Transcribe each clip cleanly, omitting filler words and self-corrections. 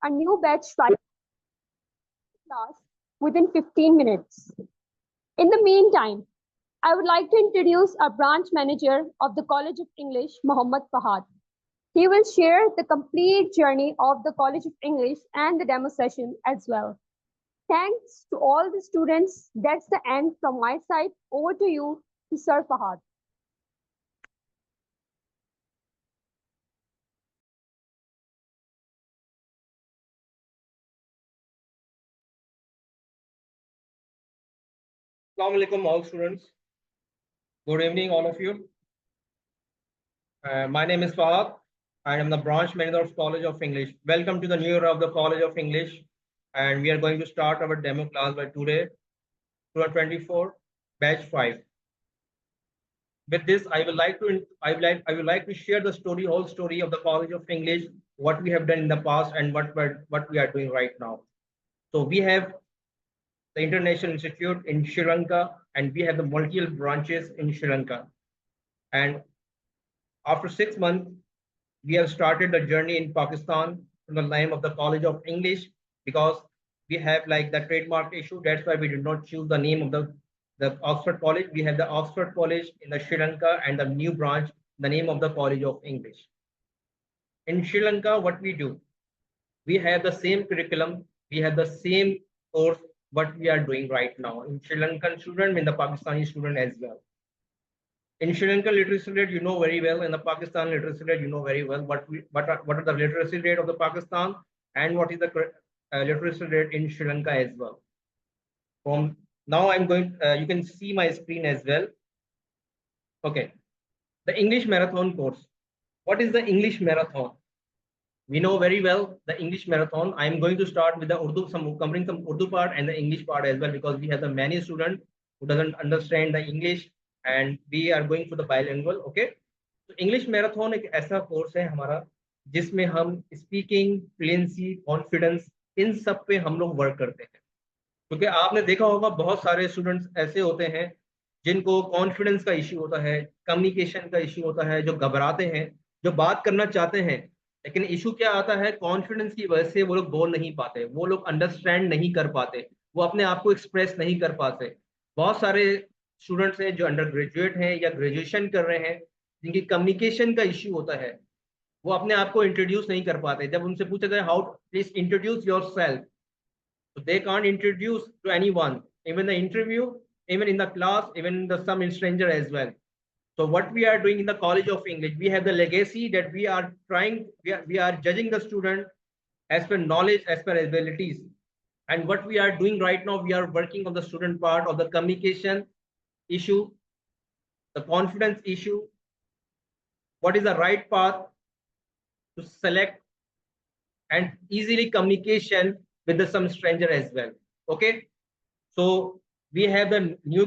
a new batch starts class within 15 minutes. In the meantime, I would like to introduce our branch manager of the College of English, Mohammad Fahad. He will share the complete journey of the College of English and the demo session as well. Thanks to all the students. That's the end from my side. Over to you, to Sir Fahad. Assalamu alaikum, all students. Good evening, all of you. My name is Fahad. I am the branch manager of College of English. Welcome to the new year of the College of English. And we are going to start our demo class by today, 2024, batch 5. With this, I would like to share the whole story of the College of English, what we have done in the past and what we are doing right now. So we have the International Institute in Sri Lanka, and we have the multiple branches in Sri Lanka. And after 6 months, we have started the journey in Pakistan in the name of the College of English, because we have like the trademark issue. That's why we did not choose the name of the Oxford College. We have the Oxford College in the Sri Lanka, and the new branch, the name of the College of English. In Sri Lanka, what we do, we have the same curriculum, we have the same course, what we are doing right now in Sri Lankan student, in the Pakistani student as well. In Sri Lanka literacy rate, you know very well. In the Pakistan literacy rate, you know very well what are the literacy rate of the Pakistan and what is the literacy rate in Sri Lanka as well. From now, I'm going. You can see my screen as well. Okay, the English Marathon course. What is the English Marathon? We know very well the English Marathon. I'm going to start with the Urdu, covering some Urdu part and the English part as well, because we have the many students who doesn't understand the English, and we are going for the bilingual. Okay, so English Marathon एक ऐसा course है हमारा जिसमें हम speaking, fluency, confidence, इन सब पे हम लोग वर्क करते हैं. क्योंकि आपने देखा होगा बहुत सारे स्टूडेंट्स ऐसे होते हैं जिनको कॉन्फिडेंस का इश्यू होता है, कम्युनिकेशन का इश्यू होता है, जो घबराते हैं, जो बात करना चाहते हैं, लेकिन इशू क्या आता है, कॉन्फिडेंस की वजह से वो लोग बोल नहीं पाते, वो लोग अंडरस्टैंड नहीं कर पाते, वो अपने आप को एक्सप्रेस नहीं कर पाते. बहुत सारे स्टूडेंट्स हैं जो अंडर ग्रेजुएट हैं या ग्रेजुएशन कर रहे हैं, जिनकी कम्युनिकेशन का इश्यू होता है, वो अपने आप को इंट्रोड्यूस नहीं कर पाते. जब उनसे पूछा जाए how please introduce your self, so they can't introduce to anyone, even the interview, even in the class, even in the some stranger as well. So what we are doing in the College of English, we have the legacy that we are trying, we are judging the student as per knowledge, as per abilities. And what we are doing right now, we are working on the student part of the communication issue, the confidence issue, what is the right path to select, and easily communication with some stranger as well. Okay, so we have the new,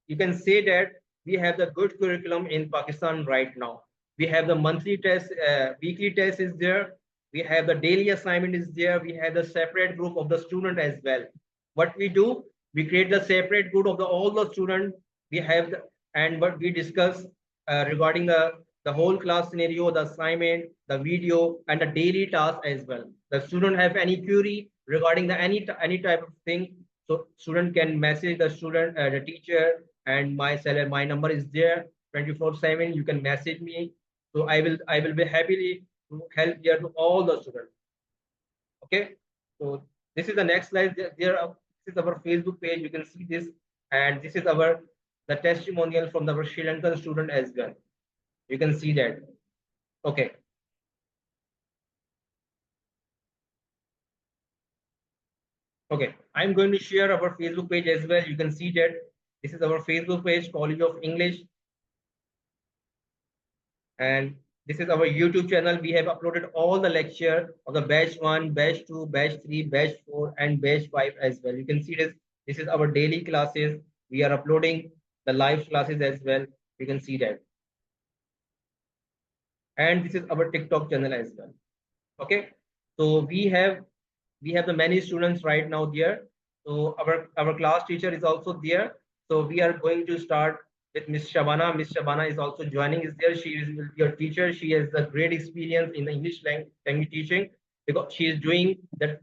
you can say that we have the good curriculum in Pakistan right now. We have the monthly test, weekly test is there. We have the daily assignment is there. We have the separate group of the student as well. What we do, we create the separate group of all the student. We have and what we discuss regarding the whole class scenario, the assignment, the video, and the daily task as well. The student have any query regarding the any type of thing, so student can message the student, the teacher, and my number is there 24/7. You can message me, so I will be happily to help here to all the students. Okay, so this is the next slide. This is our Facebook page. You can see this, and this is our the testimonial from the Sri Lankan student as well. You can see that. Okay. Okay, I'm going to share our Facebook page as well. You can see that this is our Facebook page, College of English. And this is our YouTube channel. We have uploaded all the lecture of the batch 1, batch 2, batch 3, batch 4, and batch 5 as well. You can see this. This is our daily classes. We are uploading the live classes as well. You can see that. And this is our TikTok channel as well. Okay, so we have the many students right now there. So our class teacher is also there. So we are going to start with Miss Shabana. Miss Shabana is also joining is there. She is your teacher. She has a great experience in the English language teaching. because she is doing that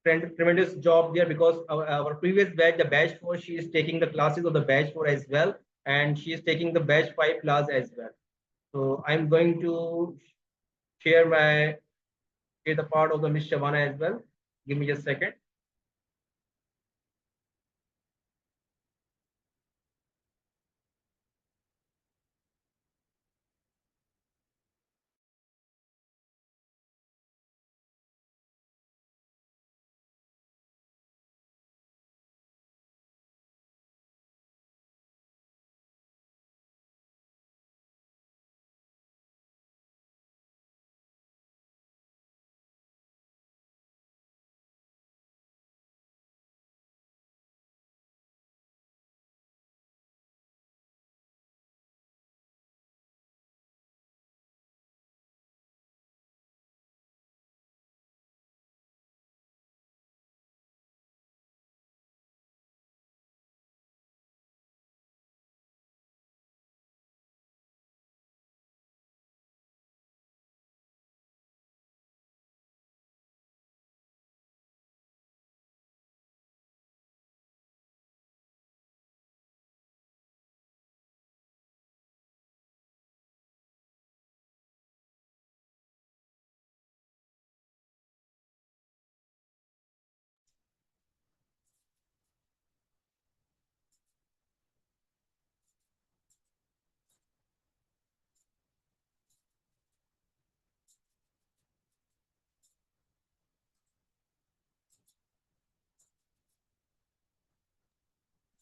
tremendous job there, because our previous batch, the batch 4, she is taking the classes of the batch 4 as well, and she is taking the batch 5 class as well. So I'm going to share the part of the Miss Shabana as well. Give me just a second.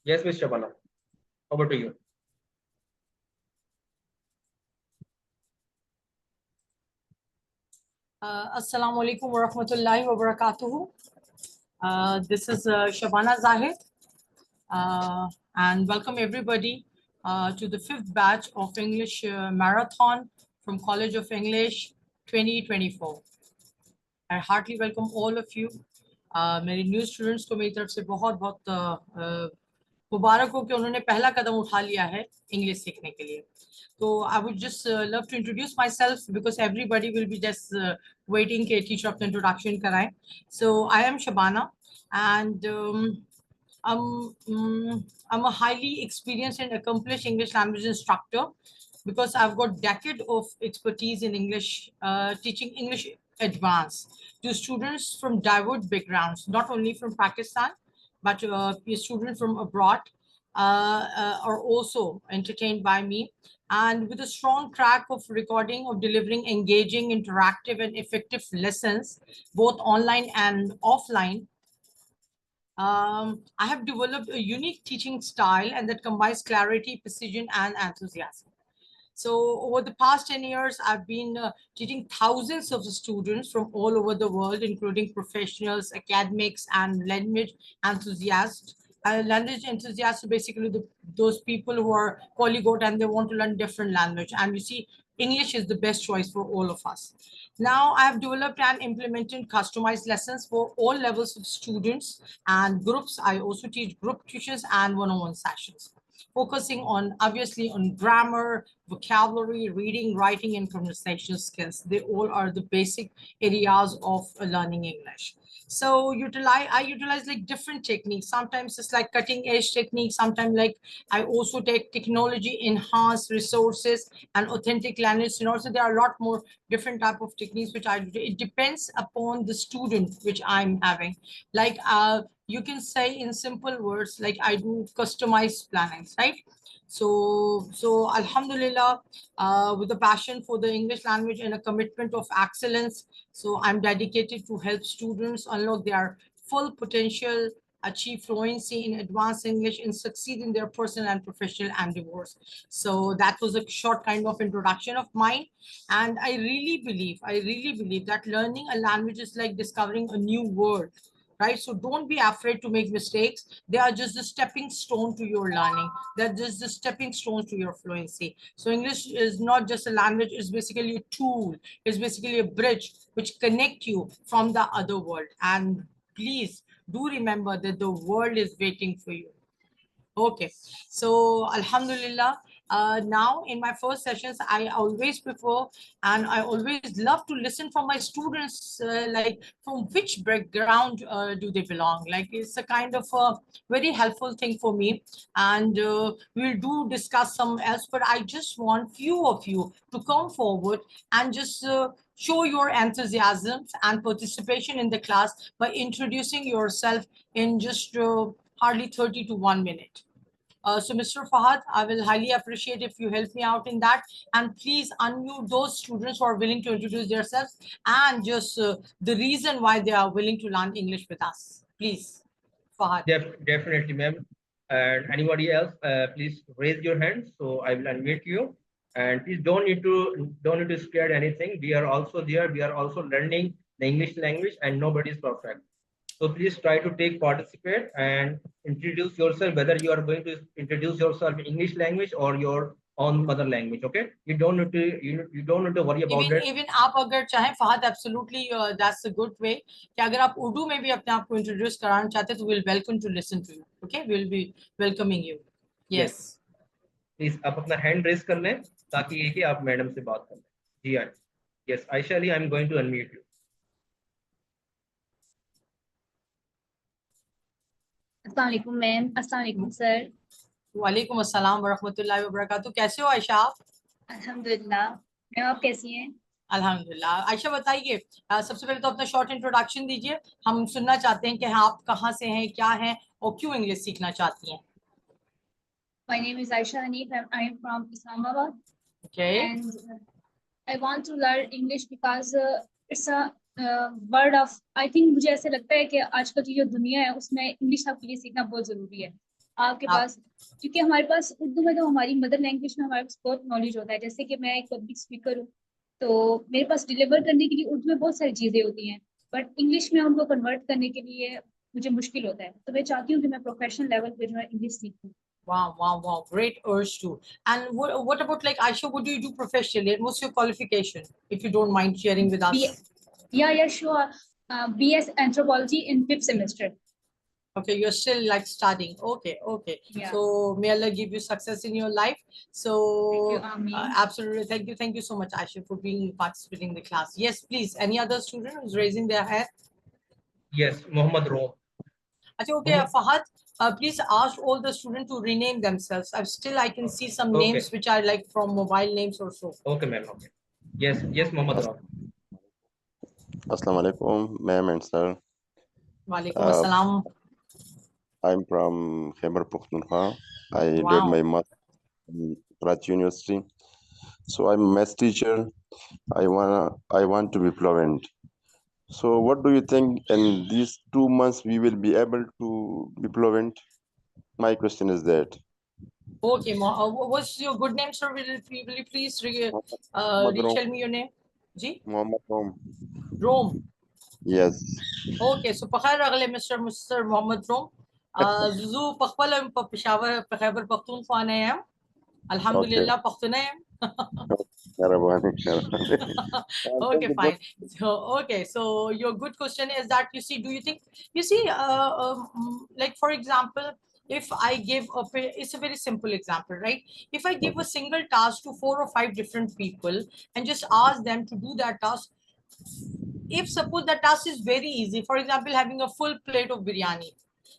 Yes, Miss Shabana, over to you. Assalamu alaikum wa rahmatullahi wa barakatuhu. This is Shabana Zahid, and welcome everybody to the 5th batch of English Marathon from College of English 2024. I heartily welcome all of you. मेरे new students को मेरी तरफ से बहुत बहुत मुबारक हो कि उन्होंने पहला कदम उठा लिया है इंग्लिश सीखने के लिए. So I would just love to introduce myself because everybody will be just waiting कि teacher अपना introduction कराएं. So I am Shabana, and I'm a highly experienced and accomplished English language instructor because I've got decade of expertise in English, teaching English advanced to students from diverse backgrounds, not only from Pakistan, but students from abroad are also entertained by me. And with a strong track of recording of delivering engaging, interactive, and effective lessons, both online and offline, I have developed a unique teaching style and that combines clarity, precision, and enthusiasm. So over the past 10 years, I've been teaching thousands of students from all over the world, including professionals, academics, and language enthusiasts. Language enthusiasts are basically those people who are polyglot and they want to learn different language. And you see, English is the best choice for all of us. Now I have developed and implemented customized lessons for all levels of students and groups. I also teach group tutors and one-on-one sessions, focusing on obviously on grammar, vocabulary, reading, writing, and conversational skills. They all are the basic areas of learning English. So I utilize like different techniques. Sometimes it's like cutting edge techniques. Sometimes like I also take technology enhanced resources and authentic language. And also there are a lot more different type of techniques which I do. It depends upon the student which I'm having. Like you can say in simple words, like I do customized plannings, right? So Alhamdulillah, with a passion for the English language and a commitment of excellence, so I'm dedicated to help students unlock their full potential, achieve fluency in advanced English, and succeed in their personal and professional endeavors. So that was a short kind of introduction of mine. And I really believe that learning a language is like discovering a new world, right? So don't be afraid to make mistakes. They are just the stepping stone to your learning. They're just the stepping stones to your fluency. So English is not just a language, it's basically a tool. It's basically a bridge which connect you from the other world. And please do remember that the world is waiting for you. Okay, so Alhamdulillah, Now in my first sessions, I always prefer and I always love to listen from my students, like from which background do they belong. Like it's a kind of a very helpful thing for me. And we'll do discuss some else, but I just want few of you to come forward and just show your enthusiasm and participation in the class by introducing yourself in just hardly 30 to 1 minute. So Mr. Fahad, I will highly appreciate if you help me out in that. And please unmute those students who are willing to introduce themselves and just the reason why they are willing to learn English with us. Please, Fahad. Definitely, ma'am. And anybody else, please raise your hand. So I will unmute you. And please don't need to scared anything. We are also there. We are also learning the English language, and nobody is perfect. So please try to participate and introduce yourself, whether you are going to introduce yourself in English language or your own mother language. Okay, you don't need to worry about it. Even आप अगर चाहें Fahad, absolutely that's a good way कि अगर आप उर्दू में भी अपने आप को introduce कराना चाहते हैं तो we'll welcome to listen to you. Okay, we'll be welcoming you. Yes. Please आप अपना hand raise कर लें ताकि ये कि आप मैडम से बात कर लें. जी हाँ. Yes, Aisha Ali, I'm going to unmute you. अस्सलाम वालेकुम मैम. अस्सलाम वालेकुम सर. वालेकुम अस्सलाम वरहमतुल्लाहि वबरकातुहू. कैसे हो आयशा आप? अल्हम्दुलिल्लाह. मैम आप कैसी हैं? अल्हम्दुलिल्लाह. आयशा बताइए, सबसे पहले तो अपना शॉर्ट इंट्रोडक्शन दीजिए. हम सुनना चाहते हैं कि आप कहाँ से हैं, क्या हैं और क्यों इंग्लिश सीखना चाहती हैं. My name is Aisha Hanif. I am from Islamabad. Okay. And I want to learn English because it's a word of. I think मुझे ऐसे लगता है कि आजकल की जो दुनिया है उसमें इंग्लिश आपके लिए सीखना बहुत जरूरी है. आपके पास, क्योंकि हमारे पास उर्दू में तो हमारी मदर लैंग्वेज में हमारे पास बहुत नॉलेज होता है. जैसे कि मैं एक पब्लिक स्पीकर हूँ तो मेरे पास डिलीवर करने के लिए उर्दू में बहुत सारी चीजें होती हैं, बट इंग्लिश में उनको कन्वर्ट करने के लिए मुझे मुश्किल होता है. तो मैं चाहती हूँ कि मैं प्रोफेशनल लेवल पे जो है इंग्लिश सीखूं. Wow. Great urge too. And what about like Aisha, what do you do professionally? And what's your qualification, if you don't mind sharing with us? Yeah, sure. BS Anthropology in 5th semester. Okay, you're still like studying. Okay. Yeah. So may Allah give you success in your life. So Thank you, Ameen. absolutely, thank you so much, Aisha, for being participating in the class. Yes, please. Any other student who's raising their hand? Yes, Mohammed Rom. Okay, Fahad, please ask all the students to rename themselves. I can see some names which are like from mobile names or so. Okay, ma'am. Okay. Yes, Mohammed Rom. Assalamu alaikum, ma'am and sir. Walaikum assalam. I'm from Khyber Pakhtunkhwa. I did my master in Karachi University. So I'm a math teacher. I want to be fluent. So what do you think in these 2 months we will be able to be fluent? My question is that. Okay, what's your good name, sir? Will you please tell me your name? Ji? Mohammed Rom. Rom. Yes. Okay, so Pakhar Agle Mr. Mohammed Rom. Zuzu Pakhwala Peshawar Khyber Pakhtunkhwa name. Alhamdulillah Pakhtunayam. Okay, fine. So your good question is that do you think like for example, if I give it's a very simple example, right? If I give a single task to 4 or 5 different people and just ask them to do that task, if suppose that task is very easy, for example, having a full plate of biryani,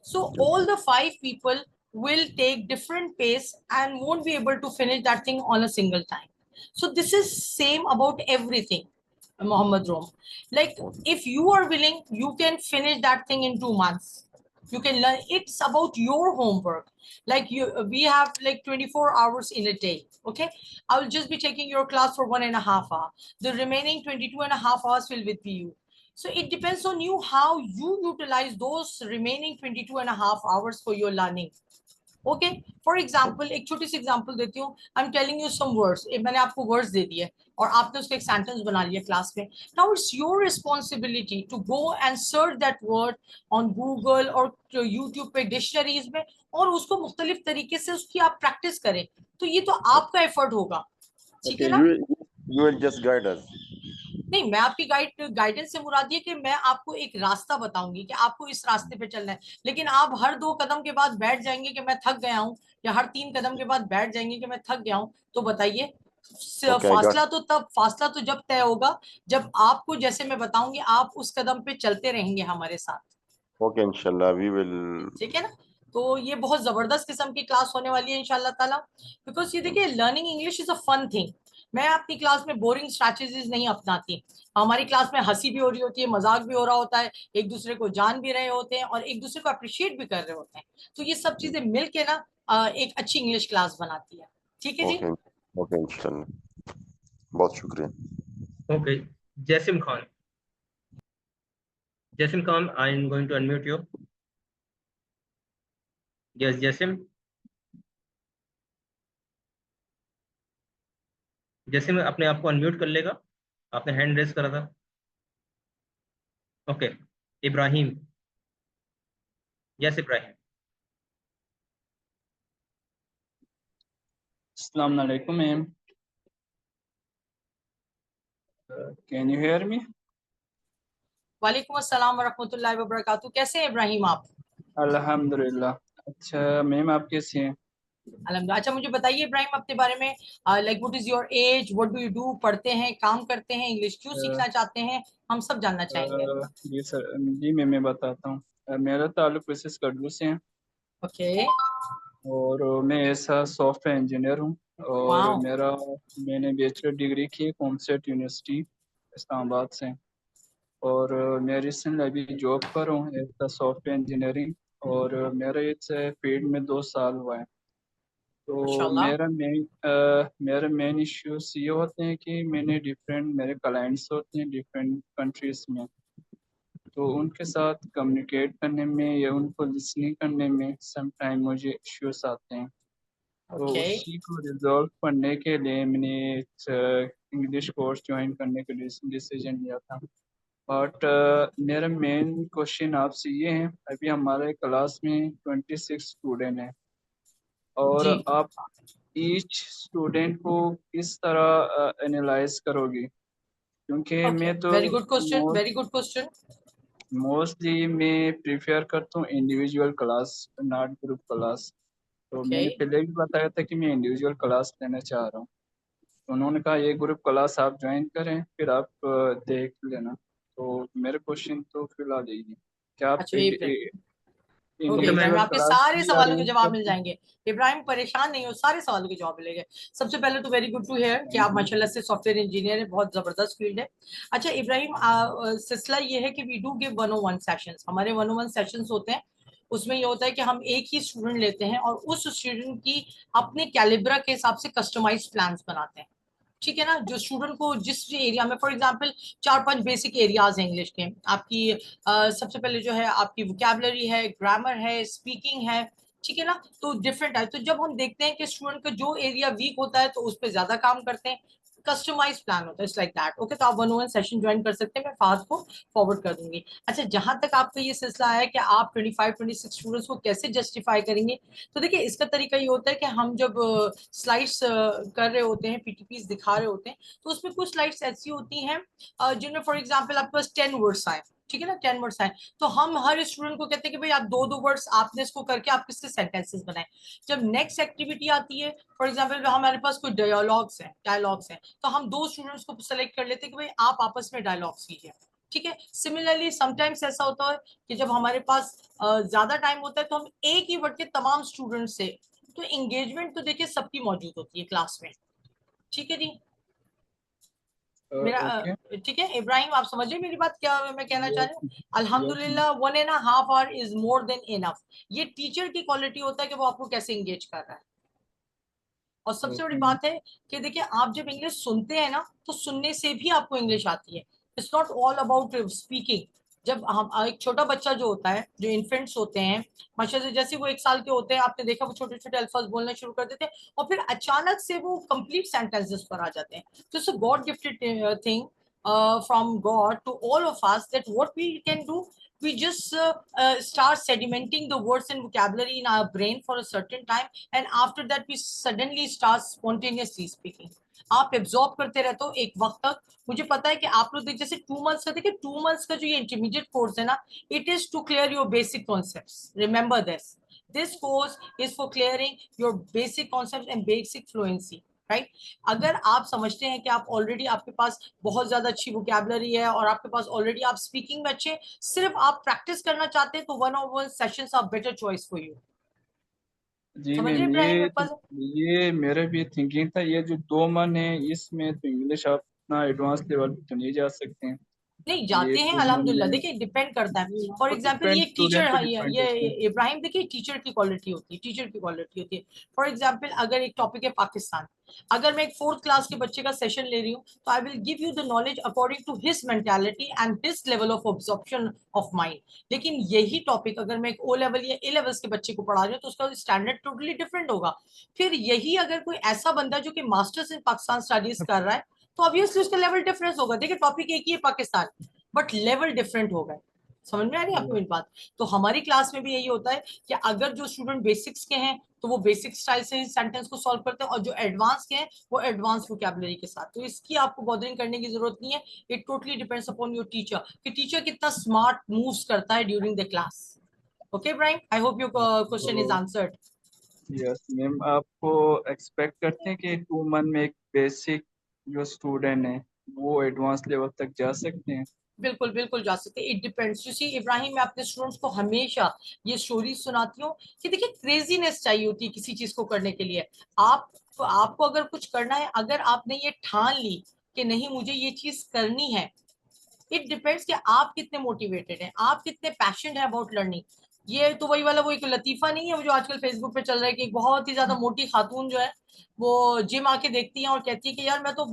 so all the 5 people will take different pace and won't be able to finish that thing on a single time. So this is same about everything, Mohammed Rom. Like if you are willing, you can finish that thing in 2 months. You can learn. It's about your homework. Like we have like 24 hours in a day. Okay, I will just be taking your class for 1.5 hours. The remaining 22.5 hours will be with you. So it depends on you how you utilize those remaining 22.5 hours for your learning. Okay, for example, एक छोटी सी example देती हूँ. I'm telling you some words. मैंने आपको words दे दिए और आपने उसका एक sentence बना लिया class में. Now it's your responsibility to go and search that word on Google or YouTube पे dictionaries में और उसको मुख्तलिफ तरीके से उसकी आप practice करें. तो ये तो आपका effort होगा. ठीक है ना? You will just guide us. नहीं, मैं आपकी गाइडेंस से मुराद ये कि मैं आपको एक रास्ता बताऊंगी कि आपको इस रास्ते पे चलना है, लेकिन आप हर 2 कदम के बाद बैठ जाएंगे कि मैं थक गया हूँ, या हर 3 कदम के बाद बैठ जाएंगे कि मैं थक गया हूँ, तो बताइए Okay, I got. फासला तो जब तय होगा जब आपको, जैसे मैं बताऊंगी, आप उस कदम पे चलते रहेंगे हमारे साथ। Okay, inshallah, we will. ठीक है ना? तो ये बहुत जबरदस्त किस्म की क्लास होने वाली है इंशाल्लाह ताला, बिकॉज ये देखिए learning English is a fun thing. मैं अपनी क्लास में बोरिंग स्ट्रैटेजीज नहीं अपनाती। हमारी क्लास में हंसी भी हो रही होती है, मजाक भी हो रहा होता है, एक दूसरे को जान भी रहे होते हैं और एक दूसरे को अप्रिशिएट भी कर रहे होते हैं। तो ये सब चीजें मिल के ना एक अच्छी इंग्लिश क्लास बनाती है। ठीक है जी? Okay, okay, inshallah. बहुत शुक्रिया. Okay, Jasim Khan. Jasim Khan, I am going to unmute you. Yes, Jasim. जैसे मैं अपने आप को अनम्यूट कर लेगा, आपने हैंड रेस करा था। Okay, Ibrahim. Yes Ibrahim. Assalamu alaikum, ma'am. Can you hear me? वालेकुम अस्सलाम व रहमतुल्लाहि व बरकातहू। कैसे हैं इब्राहिम आप? अल्हम्दुलिल्लाह। अच्छा मैम, आप कैसी हैं? अल्हम्दुलिल्लाह। अच्छा मुझे बताइए इब्राहिम अपने बारे में, like what is your age, what do you do, पढ़ते हैं, काम करते हैं, इंग्लिश क्यों सीखना चाहते हैं, हम सब जानना चाहेंगे। जी सर, जी मैं बताता हूँ। मेरा ताल्लुक मिसेस कड्डू से है ओके। और मैं ऐसा सॉफ्टवेयर इंजीनियर हूँ और वाओ। मैंने बैचलर डिग्री की कॉमसेट यूनिवर्सिटी इस्लामाबाद से। और मैं रिसेंटली अभी जॉब कर रहा हूँ एज सॉफ्टवेयर इंजीनियरिंग और मेरा इस फील्ड में 2 साल हुआ है। तो माशाल्लाह। मेरा मेन इश्यूज ये होते हैं कि मेरे क्लाइंट्स होते हैं डिफरेंट कंट्रीज में, तो उनके साथ कम्युनिकेट करने में या उनको लिसनिंग करने में सम टाइम मुझे इश्यूज आते हैं। तो ओके। उसी को रिजॉल्व करने के लिए मैंने इंग्लिश कोर्स ज्वाइन करने के लिए डिसीजन लिया था। बट मेरा मेन क्वेश्चन आपसे ये है, अभी हमारे क्लास में 26 स्टूडेंट हैं और जी। आप ईच स्टूडेंट को किस तरह एनालाइज करोगे? क्योंकि ओके, मैं तो very good question, very good question. Mostly मैं प्रिफेयर करता हूँ individual class, not group class. तो ओके। मैंने पहले भी बताया था कि मैं इंडिविजुअल क्लास लेना चाह रहा हूँ। तो उन्होंने कहा ये ग्रुप क्लास आप ज्वाइन करें फिर आप देख लेना। तो मेरे क्वेश्चन तो फिलहाल यही है, क्या आप अच्छा इब्राहिम, ओके ओके मैं इब्राहिम, इंडिविजुअल आपके क्लास सारे भी सवालों के अरेंज जवाब मिल करते हैं? जाएंगे। इब्राहिम परेशान नहीं हो, सारे सवालों के जवाब मिलेंगे। सबसे पहले तो वेरी गुड टू हियर कि आप माशाल्लाह से सॉफ्टवेयर इंजीनियर है, बहुत जबरदस्त फील्ड है। अच्छा इब्राहिम, सिलसिला ये है कि वी डू गिव 101 सेशंस। हमारे 101 सेशंस होते हैं, उसमें ये होता है कि हम एक ही स्टूडेंट लेते हैं और उस स्टूडेंट की अपने कैलिब्रा के हिसाब से कस्टमाइज प्लान्स बनाते हैं। ठीक है ना? जो स्टूडेंट को जिस एरिया में, फॉर एग्जांपल 4-5 बेसिक एरियाज हैं इंग्लिश के आपकी। सबसे पहले जो है आपकी वोकैबुलरी है, ग्रामर है, स्पीकिंग है। ठीक है ना? तो डिफरेंट है। तो जब हम देखते हैं कि स्टूडेंट का जो एरिया वीक होता है तो उस पर ज्यादा काम करते हैं, कस्टमाइज प्लान होता है, इट्स लाइक दैट। ओके, तो आप 101 सेशन ज्वाइन कर सकते हैं, मैं फास्ट को फॉरवर्ड कर दूंगी। अच्छा, जहां तक आपका ये सिलसिला है कि आप 25-26 स्टूडेंट्स को कैसे जस्टिफाई करेंगे, तो देखिए इसका तरीका ये होता है कि हम जब स्लाइड्स कर रहे होते हैं, पीटीपीस दिखा रहे होते हैं, तो उसमें कुछ स्लाइड्स ऐसी होती हैं जिनमें फॉर एग्जांपल आपके पास 10 वर्ड्स आए। ठीक है ना? 10 वर्ड्स आए तो हम हर स्टूडेंट को कहते हैं कि भाई आप 2-2 वर्ड्स आपने इसको करके आप किससे सेंटेंसेस बनाएं। जब नेक्स्ट एक्टिविटी आती है, फॉर एग्जांपल हमारे पास कोई डायलॉग्स हैं, तो हम 2 स्टूडेंट्स को सेलेक्ट कर लेते हैं कि भाई आप आपस में डायलॉग्स कीजिए। ठीक है? सिमिलरली समटाइम्स ऐसा होता है कि जब हमारे पास ज्यादा टाइम होता है तो हम एक ही वर्ड के तमाम स्टूडेंट से, तो एंगेजमेंट तो देखिए सबकी मौजूद होती है क्लास में। ठीक है जी? मेरा ओके। ठीक है इब्राहिम, आप समझिए मेरी बात, क्या मैं कहना चाह रही हूँ। यस। अल्हम्दुलिल्लाह 1.5 our is more than enough. ये टीचर की क्वालिटी होता है कि वो आपको कैसे एंगेज कर रहा है। और सबसे बड़ी ओके। बात है कि देखिए आप जब इंग्लिश सुनते हैं ना, तो सुनने से भी आपको इंग्लिश आती है। It's not all about speaking. जब हम एक छोटा बच्चा जो होता है, जो इन्फेंट्स होते हैं, माशाल्लाह जैसे वो 1 साल के होते हैं, आपने देखा वो छोटे छोटे अल्फाज बोलना शुरू कर देते हैं और फिर अचानक से वो कंप्लीट सेंटेंसेस पर आ जाते हैं। तो it's a God gifted thing from God to all of us, that what we can do, we just start sedimenting the words and vocabulary in our brain for a certain time, and after that we suddenly start spontaneously speaking. आप absorb करते रहते हो एक वक्त तक। मुझे पता है कि आप लोग जैसे 2 मंथ्स का, देखिए 2 मंथ्स का जो ये इंटरमीडिएट कोर्स है ना, it is to clear your basic concepts, remember this course is for clearing your basic concepts and basic fluency, right? अगर आप समझते हैं कि आप ऑलरेडी, आपके पास बहुत ज्यादा अच्छी वोकैबुलरी है और आपके पास ऑलरेडी आप स्पीकिंग में अच्छे, सिर्फ आप प्रैक्टिस करना चाहते हैं, तो 1-on-1 sessions are better choice for you. जी समझ रहे मैम, हैं इब्राहिम मेरे पास? ये मेरे भी थिंकिंग था, ये जो 2 मन है इसमें तो इंग्लिश आप अपना एडवांस लेवल पे तो नहीं जा सकते हैं। नहीं, ये जाते हैं 2 मन अल्हम्दुलिल्लाह। में देखिए डिपेंड करता है। फॉर तो एग्जांपल डिफरेंट ये टीचर, स्टूडेंट पे हाँ, डिपेंड ये होता है। इब्राहिम, देखिए टीचर की क्वालिटी होती है, टीचर की क्वालिटी होती है। फॉर एग्जांपल अगर एक टॉपिक है पाकिस्तान, अगर मैं एक 4th क्लास के बच्चे का सेशन ले रही हूँ, तो I will give you the knowledge according to his mentality and his level of absorption of mind. लेकिन यही टॉपिक अगर मैं एक O लेवल या A लेवल्स के बच्चे को पढ़ा रही हूँ, तो उसका स्टैंडर्ड टोटली डिफरेंट होगा। फिर यही अगर कोई ऐसा बंदा जो कि मास्टर्स इन पाकिस्तान स्टडीज कर रहा है, तो ऑब्वियसली उसका लेवल डिफरेंस होगा। देखिए टॉपिक एक ही है पाकिस्तान, बट लेवल डिफरेंट हो गए। समझ में आ रही है आपको मेरी बात? तो हमारी क्लास में भी यही होता है कि अगर जो स्टूडेंट बेसिक्स के हैं, तो वो बेसिक स्टाइल से सेंटेंस को सॉल्व करते हैं, और जो एडवांस के हैं वो एडवांस वोकैबुलरी के साथ। तो इसकी आपको बॉदरिंग करने की जरूरत नहीं है। It totally depends upon your teacher कि टीचर कितना स्मार्ट मूव्स करता है ड्यूरिंग द क्लास। ओके ब्राइम, I hope your question is तो आंसर्ड। यस मैम, आपको एक्सपेक्ट करते हैं कि 2 मन में एक बेसिक जो स्टूडेंट है वो एडवांस लेवल तक जा सकते हैं? बिल्कुल बिल्कुल जा सकते हैं। It depends. You see Ibrahim, मैं अपने स्टूडेंट्स को हमेशा ये स्टोरी सुनाती हूँ कि देखिए क्रेजीनेस चाहिए होती है किसी चीज को करने के लिए। आपको अगर कुछ करना है, अगर आपने ये ठान ली कि नहीं मुझे ये चीज करनी है, इट डिपेंड्स कि आप कितने मोटिवेटेड हैं, आप कितने पैशनेट है अबाउट लर्निंग। ये तो वही वाला, वो एक लतीफा नहीं है वो जो आजकल फेसबुक पे चल रहा है कि एक बहुत ही ज्यादा मोटी खातून जो है वो जिम आके देखती है और कहती है कि यार मैं तो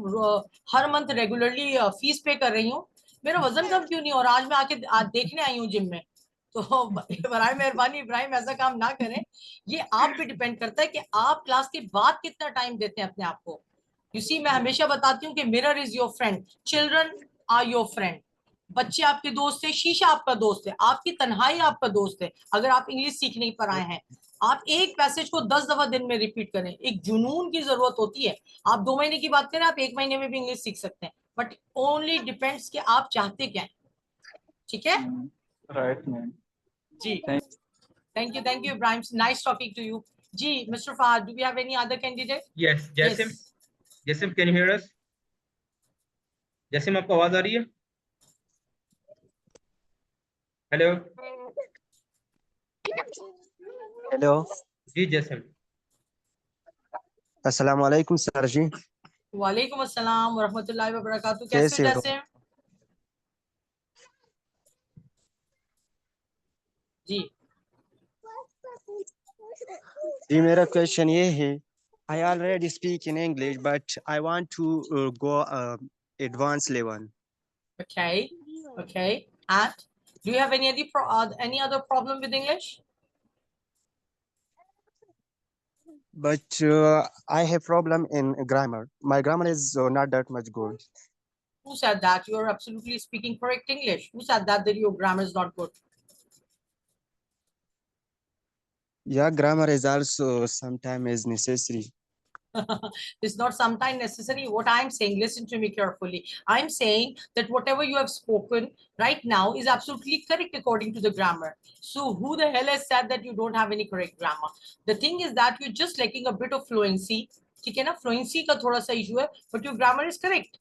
हर मंथ रेगुलरली फीस पे कर रही हूँ, मेरा वजन कम क्यों नहीं, और आज मैं आके आज देखने आई हूँ जिम में। तो बराए मेहरबानी इब्राहिम ऐसा काम ना करें। ये आप पे डिपेंड करता है कि आप क्लास के बाद कितना टाइम देते हैं अपने आप को। यू सी, मैं हमेशा बताती हूँ कि mirror is your friend, children are your friend. बच्चे आपके दोस्त है, शीशा आपका दोस्त है, आपकी तन्हाई आपका दोस्त है। अगर आप इंग्लिश सीखने पर आए हैं, आप एक पैसेज को 10 दफा दिन में रिपीट करें। एक जुनून की जरूरत होती है। आप 2 महीने की बात करें, आप 1 महीने में भी इंग्लिश सीख सकते हैं, बट ओनली डिपेंड्स कि आप चाहते क्या है। ठीक है राइट मैम, जी। Thank thank you Ibrahim, nice talking to you. जी mister Fahad, do we have any other candidate? Yes, yes. Jasim, can you hear us? Jasim, आपको आवाज आ रही है? हेलो हेलो, जी जैसिम। अस्सलाम वालेकुम सर जी। वालेकुम अस्सलाम व रहमतुल्लाहि व बरकातहू। कैसे हो कैसे हो? जैसे? जी जी मेरा क्वेश्चन ये है, I already speak in English but I want to go advance level. okay, okay. And do you have any other problem with English? But I have problem in grammar. My grammar is not that much good. Who said that? You're absolutely speaking correct English. Who said that your grammar is not good? Yeah, grammar is also sometimes is necessary. It's not sometimes necessary. What I'm saying, listen to me carefully. I'm saying that whatever you have spoken right now is absolutely correct according to the grammar. So who the hell has said that you don't have any correct grammar? The thing is that you're just lacking a bit of fluency. ठीक है ना, fluency का थोड़ा सा issue है, but your grammar is correct.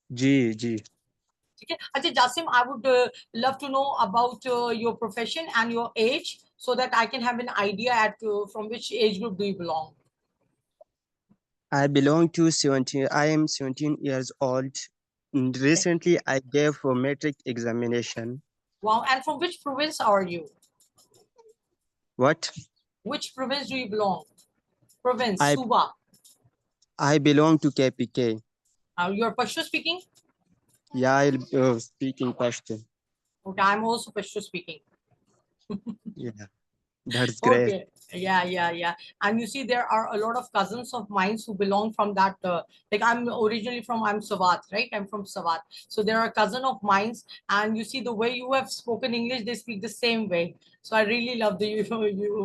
जी जी। ठीक है। अच्छा Jasim, I would love to know about your profession and your age so that I can have an idea from which age group do you belong. I belong to 17. I am 17 years old. Recently, I gave a metric examination. Wow, and from which province are you? What? Which province do you belong? Province, I Suba. I belong to KPK. You're Pashto speaking? Yeah, I'll speak in Pashto. Okay, I'm also Pashto speaking. Yeah, that's great. Okay, yeah. And you see, there are a lot of cousins of mine who belong from that. Like I'm originally I'm Sawat, right? I'm from Sawat. So there are cousin of mine, and you see the way you have spoken English, they speak the same way. So I really love the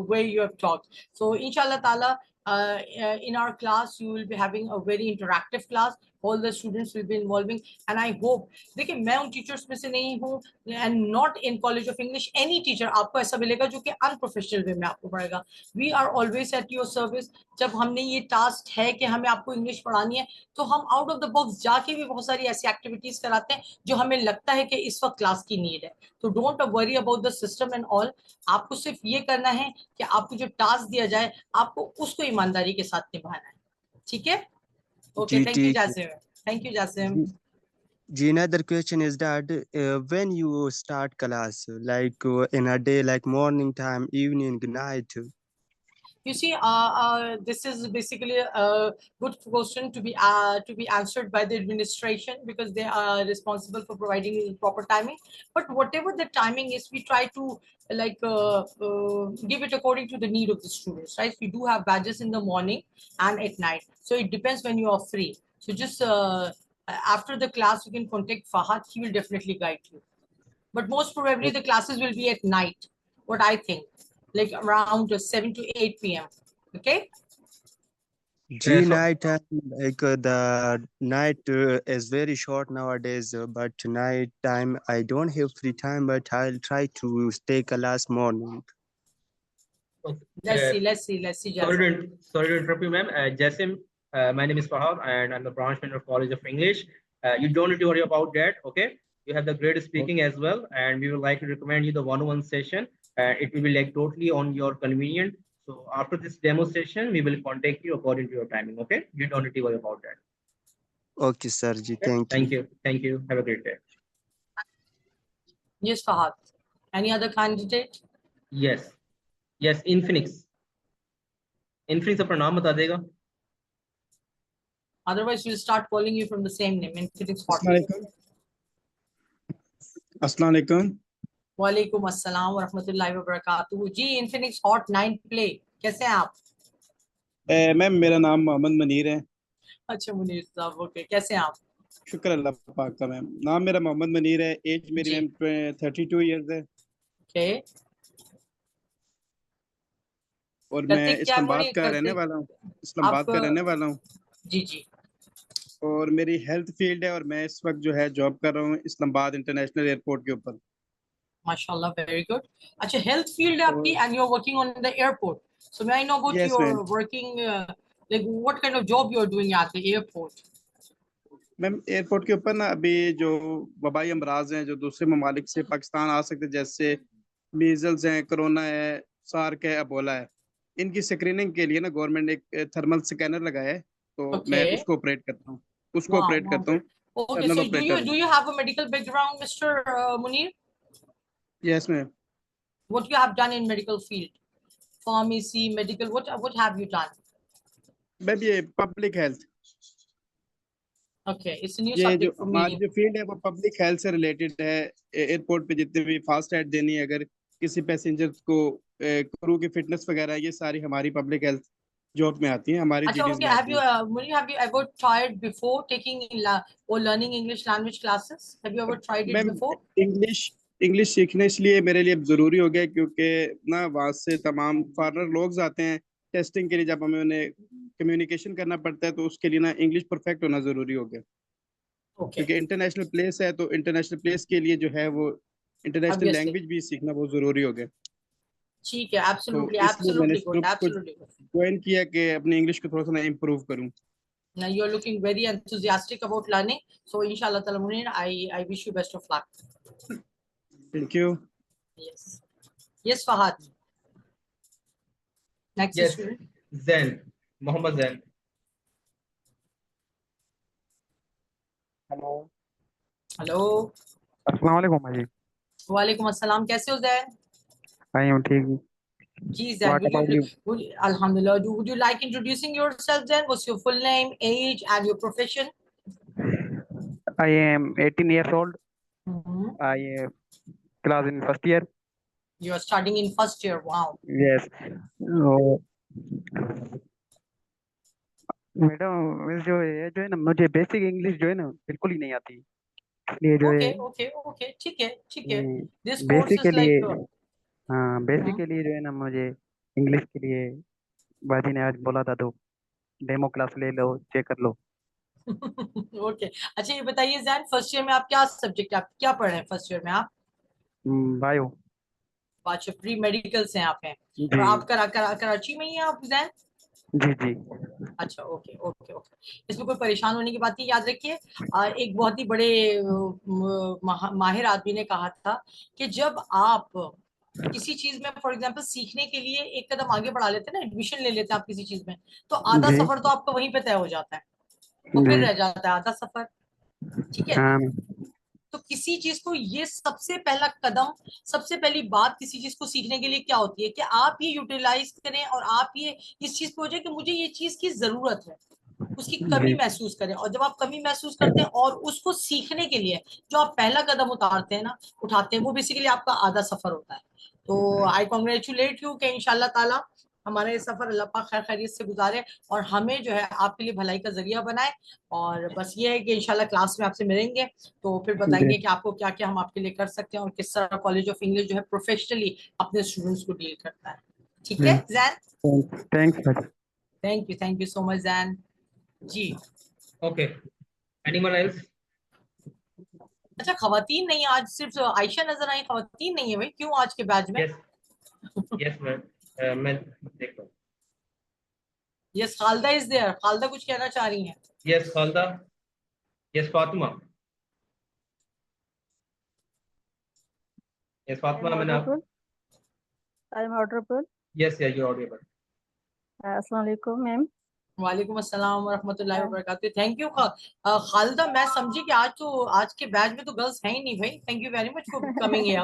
way you have talked. So inshallah ta'ala, In our class, you will be having a very interactive class. All the students will be involving, and I hope, देखिए मैं उन teachers में से नहीं हूँ, and not in College of English any teacher आपको ऐसा मिलेगा जो कि unprofessional वे में आपको पढ़ेगा. We are always at your service. जब हमने ये टास्क है कि हमें आपको इंग्लिश पढ़ानी है, तो हम आउट ऑफ द बॉक्स जाके भी बहुत सारी ऐसी एक्टिविटीज कराते हैं जो हमें लगता है कि इस वक्त क्लास की नीड है. तो don't worry about the system and all. आपको सिर्फ ये करना है कि आपको जो टास्क दिया जाए आपको उसको ईमानदारी के साथ निभाना है. ठीक है? Okay, thank you, Jasim. Thank you, Jasim. Ji, another question is that when you start class, like in a day, like morning time, evening, night. You see, this is basically a good question to be answered by the administration, because they are responsible for providing proper timing. But whatever the timing is, we try to give it according to the need of the students, right? We do have badges in the morning and at night, so it depends when you are free. So just after the class, you can contact Fahad. He will definitely guide you. But most probably the classes will be at night. What I think, like around 7 to 8 p.m. Okay. G so- night time, like the night is very short nowadays, but night time I don't have free time, but I'll try to stay class morning. Let's see. Jasim. Sorry to interrupt you, ma'am. Jasim, my name is Fahad, and I'm the branch manager of College of English. You don't need to worry about that, okay? You have the great speaking as well, and we would like to recommend you the one-on-one session. It will be like totally on your convenient. So after this demo session, we will contact you according to your timing, okay? You don't need to worry about that. Okay, sir. Ji, Okay? thank you. Thank you. Have a great day. Yes, Fahad. Any other candidate? Yes, Infinix. Infinix अपना नाम बता देगा. Otherwise, we'll start calling you from the same name. Infinix Hot. अस्सलाम वालेकुम. Walaikum assalam wa rahmatullahi wa barakatuh. जी, Infinix Hot 9 Play. कैसे हैं आप? Ma'am मेरा नाम मोहम्मद मनीर है. अच्छा मुनीर साहब, ओके. कैसे हैं आप? शुक्र अल्लाह पाक का. मैम नाम मेरा मोहम्मद मनीर है. एज मेरी जी. मैम 32 इयर्स है. ओके. और करते मैं क्या इस्लामाबाद मुनीर, का करते- रहने वाला हूँ. इस्लामाबाद का आप- रहने वाला हूँ. जी जी. और मेरी हेल्थ फील्ड है और मैं इस वक्त जो है जॉब कर रहा हूँ इस्लामाबाद इंटरनेशनल एयरपोर्ट के ऊपर. माशाल्लाह, very good. अच्छा, health field है आपकी, and you're working on the airport. So may I know about Yes, your ma'am. working, like what kind of job you're doing at the airport? Ma'am airport के ऊपर ना अभी जो वबाई अमराज हैं जो दूसरे ममालिक से पाकिस्तान आ सकते हैं, जैसे मीजल्स हैं, कोरोना है, सार्क है, अबोला है, इनकी स्क्रीनिंग के लिए ना गवर्नमेंट ने एक थर्मल स्कैनर लगाया है. तो मैं Okay. उसको ऑपरेट करता हूँ. उसको Wow, ऑपरेट wow. करता हूँ. Okay, Terminal so do operator. you have a medical background, Mr. Munir? Yes ma'am. What you have done in medical field? Pharmacy, medical, what have you done? Ma'am ये public health, Okay, it's a new ये जो subject for हमारी me. जो field है वो public health से related है. Airport पे जितने भी फास्ट एड देनी है, अगर किसी पैसेंजर को क्रू की फिटनेस वगैरह, ये सारी हमारी पब्लिक हेल्थ जॉब में आती है, हमारी अच्छा, जीडीज okay, में have आती you, है. Munir, have you ever tried before taking or learning English language classes? Have you ever tried it ma'am before? English सीखने इसलिए मेरे लिए जरूरी हो गया क्योंकि ना वहाँ से तमाम फॉरेनर लोग आते हैं टेस्टिंग के लिए. जब हमें उन्हें कम्युनिकेशन करना पड़ता है तो उसके लिए ना इंग्लिश परफेक्ट होना जरूरी हो गया. Okay, क्योंकि इंटरनेशनल प्लेस है तो इंटरनेशनल प्लेस के लिए जो है वो इंटरनेशनल Obviously. लैंग्वेज भी सीखना बहुत जरूरी हो गया. ठीक है, absolutely, तो इसलिए मैंने absolutely इस good, ग्रुप को absolutely good. ज्वाइन किया कि अपनी इंग्लिश को थोड़ा सा मैं इम्प्रूव करूं. Now you're looking very enthusiastic about learning. So inshallah ta'ala, Munir, I wish you best of luck. Thank you. Yes. Yes, Fahad. Next Yes. student. Zen, Mohammed Zen. Hello. Hello. अस्सलाम वालेकुम जी. वालेकुम अस्सलाम. कैसे हो जैन? आई हूँ ठीक. जी Jain, What about you? Alhamdulillah. Would you like introducing yourself, Zen? What's your full name, age, and your profession? I am 18 years old. Mhm. I class in first year. You are studying in first year. Wow. Yes. Madam जो है ना मुझे basic English जो है ना बिल्कुल ही नहीं आती. इसलिए जो है Okay. ठीक है. This course is basically like हाँ बेसिकली जो है ना मुझे इंग्लिश के लिए बाजी ने आज बोला था तो डेमो क्लास ले लो, चेक कर लो। ओके अच्छा ये बताइए जैन फर्स्ट ईयर में आप क्या सब्जेक्ट आप क्या पढ़ रहे हैं फर्स्ट ईयर में आप? बायो। अच्छा प्री मेडिकल से आप हैं और जी आप कराची में ही हैं आप जैन? जी जी। अच्छा ओके ओके ओके इसमें कोई परेशान होने की बात नहीं याद रखिए। एक बहुत ही बड़े माहिर आदमी ने कहा था कि जब आप किसी चीज में फॉर एग्जांपल सीखने के लिए एक कदम आगे बढ़ा लेते हैं ना एडमिशन ले लेते हैं आप किसी चीज में तो आधा जी सफर तो आपका वहीं पे तय हो जाता है तो फिर जी। रह जाता है आधा सफर। ठीक है हाँ तो किसी चीज को ये सबसे पहला कदम सबसे पहली बात किसी चीज को सीखने के लिए क्या होती है कि आप ये यूटिलाइज करें और आप ये इस चीज पे हो जाए कि मुझे ये चीज की जरूरत है उसकी कमी जी महसूस करें और जब आप कमी महसूस करते हैं और उसको सीखने के लिए जो आप पहला कदम उतारते हैं ना उठाते हैं वो बेसिकली आपका आधा सफर होता है। तो आई कॉन्ग्रेचुलेट यू कि इंशाल्लाह ताला हमारा ये सफर अल्लाह पाक खैर खैरियत से गुजारे और हमें जो है आपके लिए भलाई का जरिया बनाए। और बस ये है कि इंशाल्लाह क्लास में आपसे मिलेंगे तो फिर जी बताएंगे कि आपको क्या क्या हम आपके लिए कर सकते हैं और किस तरह कॉलेज ऑफ इंग्लिश जो है प्रोफेशनली अपने स्टूडेंट्स को डील करता है। ठीक है जैन? थैंक्स बाजी। Thank you so much Jain ji. Okay. Anyone else? अच्छा खवातीन नहीं आज सिर्फ आयशा नजर आई खवातीन नहीं है भाई क्यों आज के बैच में? Yes. Yes, ma'am. मैं देख रहा हूँ. Yes Khalida is there Khalida कुछ कहना चाह रही हैं? Yes, Khalda. Yes, Fatima. Yes, I'm Fatima. मैंने आप. audible. I'm audible. Yes, yeah, you're audible. Assalamu alaikum, ma'am. वालेकुम अस्सलाम व रहमतुल्लाहि व बरकातहू। थैंक यू खालदा मैं समझी कि आज के बैच में तो गर्ल्स हैं ही नहीं भाई। Thank you very much for coming here.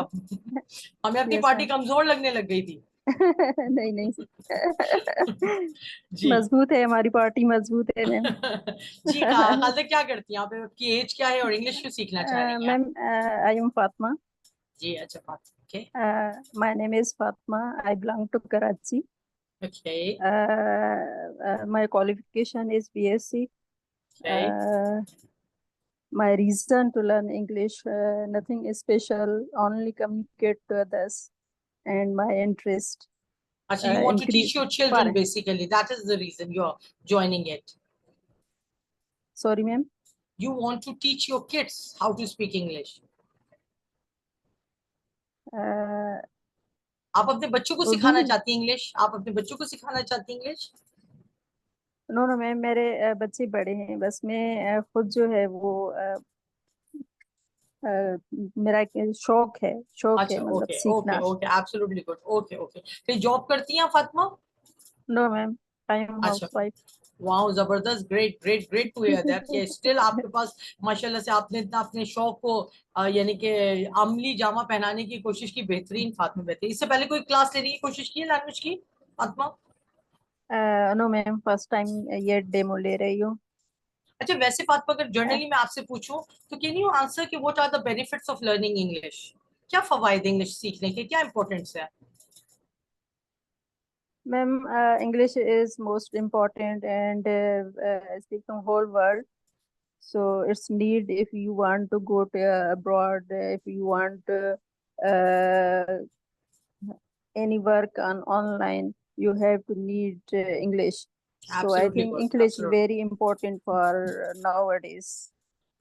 हमें अपनी Yes, पार्टी ma'am. कमजोर लगने लग गई थी। नहीं नहीं जी मजबूत है हमारी पार्टी, मजबूत है मैम। जी खालदा क्या करती हैं आप आपकी एज क्या है और इंग्लिश क्यों सीखना चाह रही हैं आप? Ma'am, I am Fatima. जी अच्छा बात okay My name is Fatma. I belong to Karachi. Okay My qualification is BSc. Okay My reason to learn English, nothing special, only communicate to others, and my interest अच्छा you want to teach increase. your children basically that is the reason you're joining it. Sorry, ma'am. You want to teach your kids how to speak English. आप अपने बच्चों को उर्दू सिखाना में? चाहती हैं English? आप अपने बच्चों को सिखाना चाहती हैं इंग्लिश? नो नो मैम, मेरे बच्चे बड़े हैं, बस मैं खुद जो है वो मेरा एक शौक है अच्छा मतलब ओके ओके सीखना. Okay absolutely good okay okay फिर जॉब करती हैं Fatima? No ma'am, I am अच्छा हाउसवाइफ. वाओ जबरदस्त great great great to hear that कि स्टिल आपके पास माशाल्लाह से आपने इतना अपने शौक को यानी कि अमली जामा पहनाने की कोशिश की। बेहतरीन फातिमा बेहतरीन। इससे पहले कोई क्लास लेने की कोशिश की है लैंग्वेज की Fatima? No ma'am, first time ये डेमो ले रही हूँ. अच्छा वैसे फातिमा अगर जनरली मैं आपसे पूछूं तो कैन यू आंसर कि what are the benefits of learning English? क्या फवायद इंग्लिश सीखने के क्या इंपॉर्टेंस है? Ma'am, English is most important and speak the whole world. So it's need if you want to go to abroad, if you want uh, any work on online, you have to need English. So I Absolutely think good. English is Absolutely. very important for nowadays.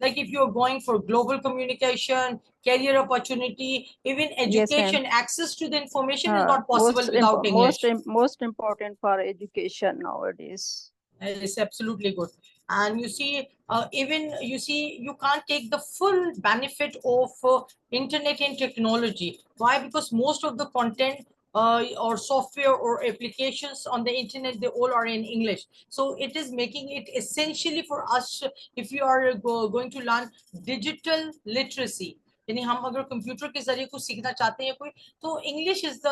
Like if you're going for global communication, career opportunity, even Yes, ma'am. education, access to the information is not possible Most without English. most important for education nowadays. It's absolutely good. And you see, even you see, you can't take the full benefit of internet and technology. Why? Because most of the content or software or applications on the internet, they all are in English. So it is making it essentially for us, if you are going to learn digital literacy, यानी हम अगर computer के जरिए कुछ सीखना चाहते हैं कोई तो English is the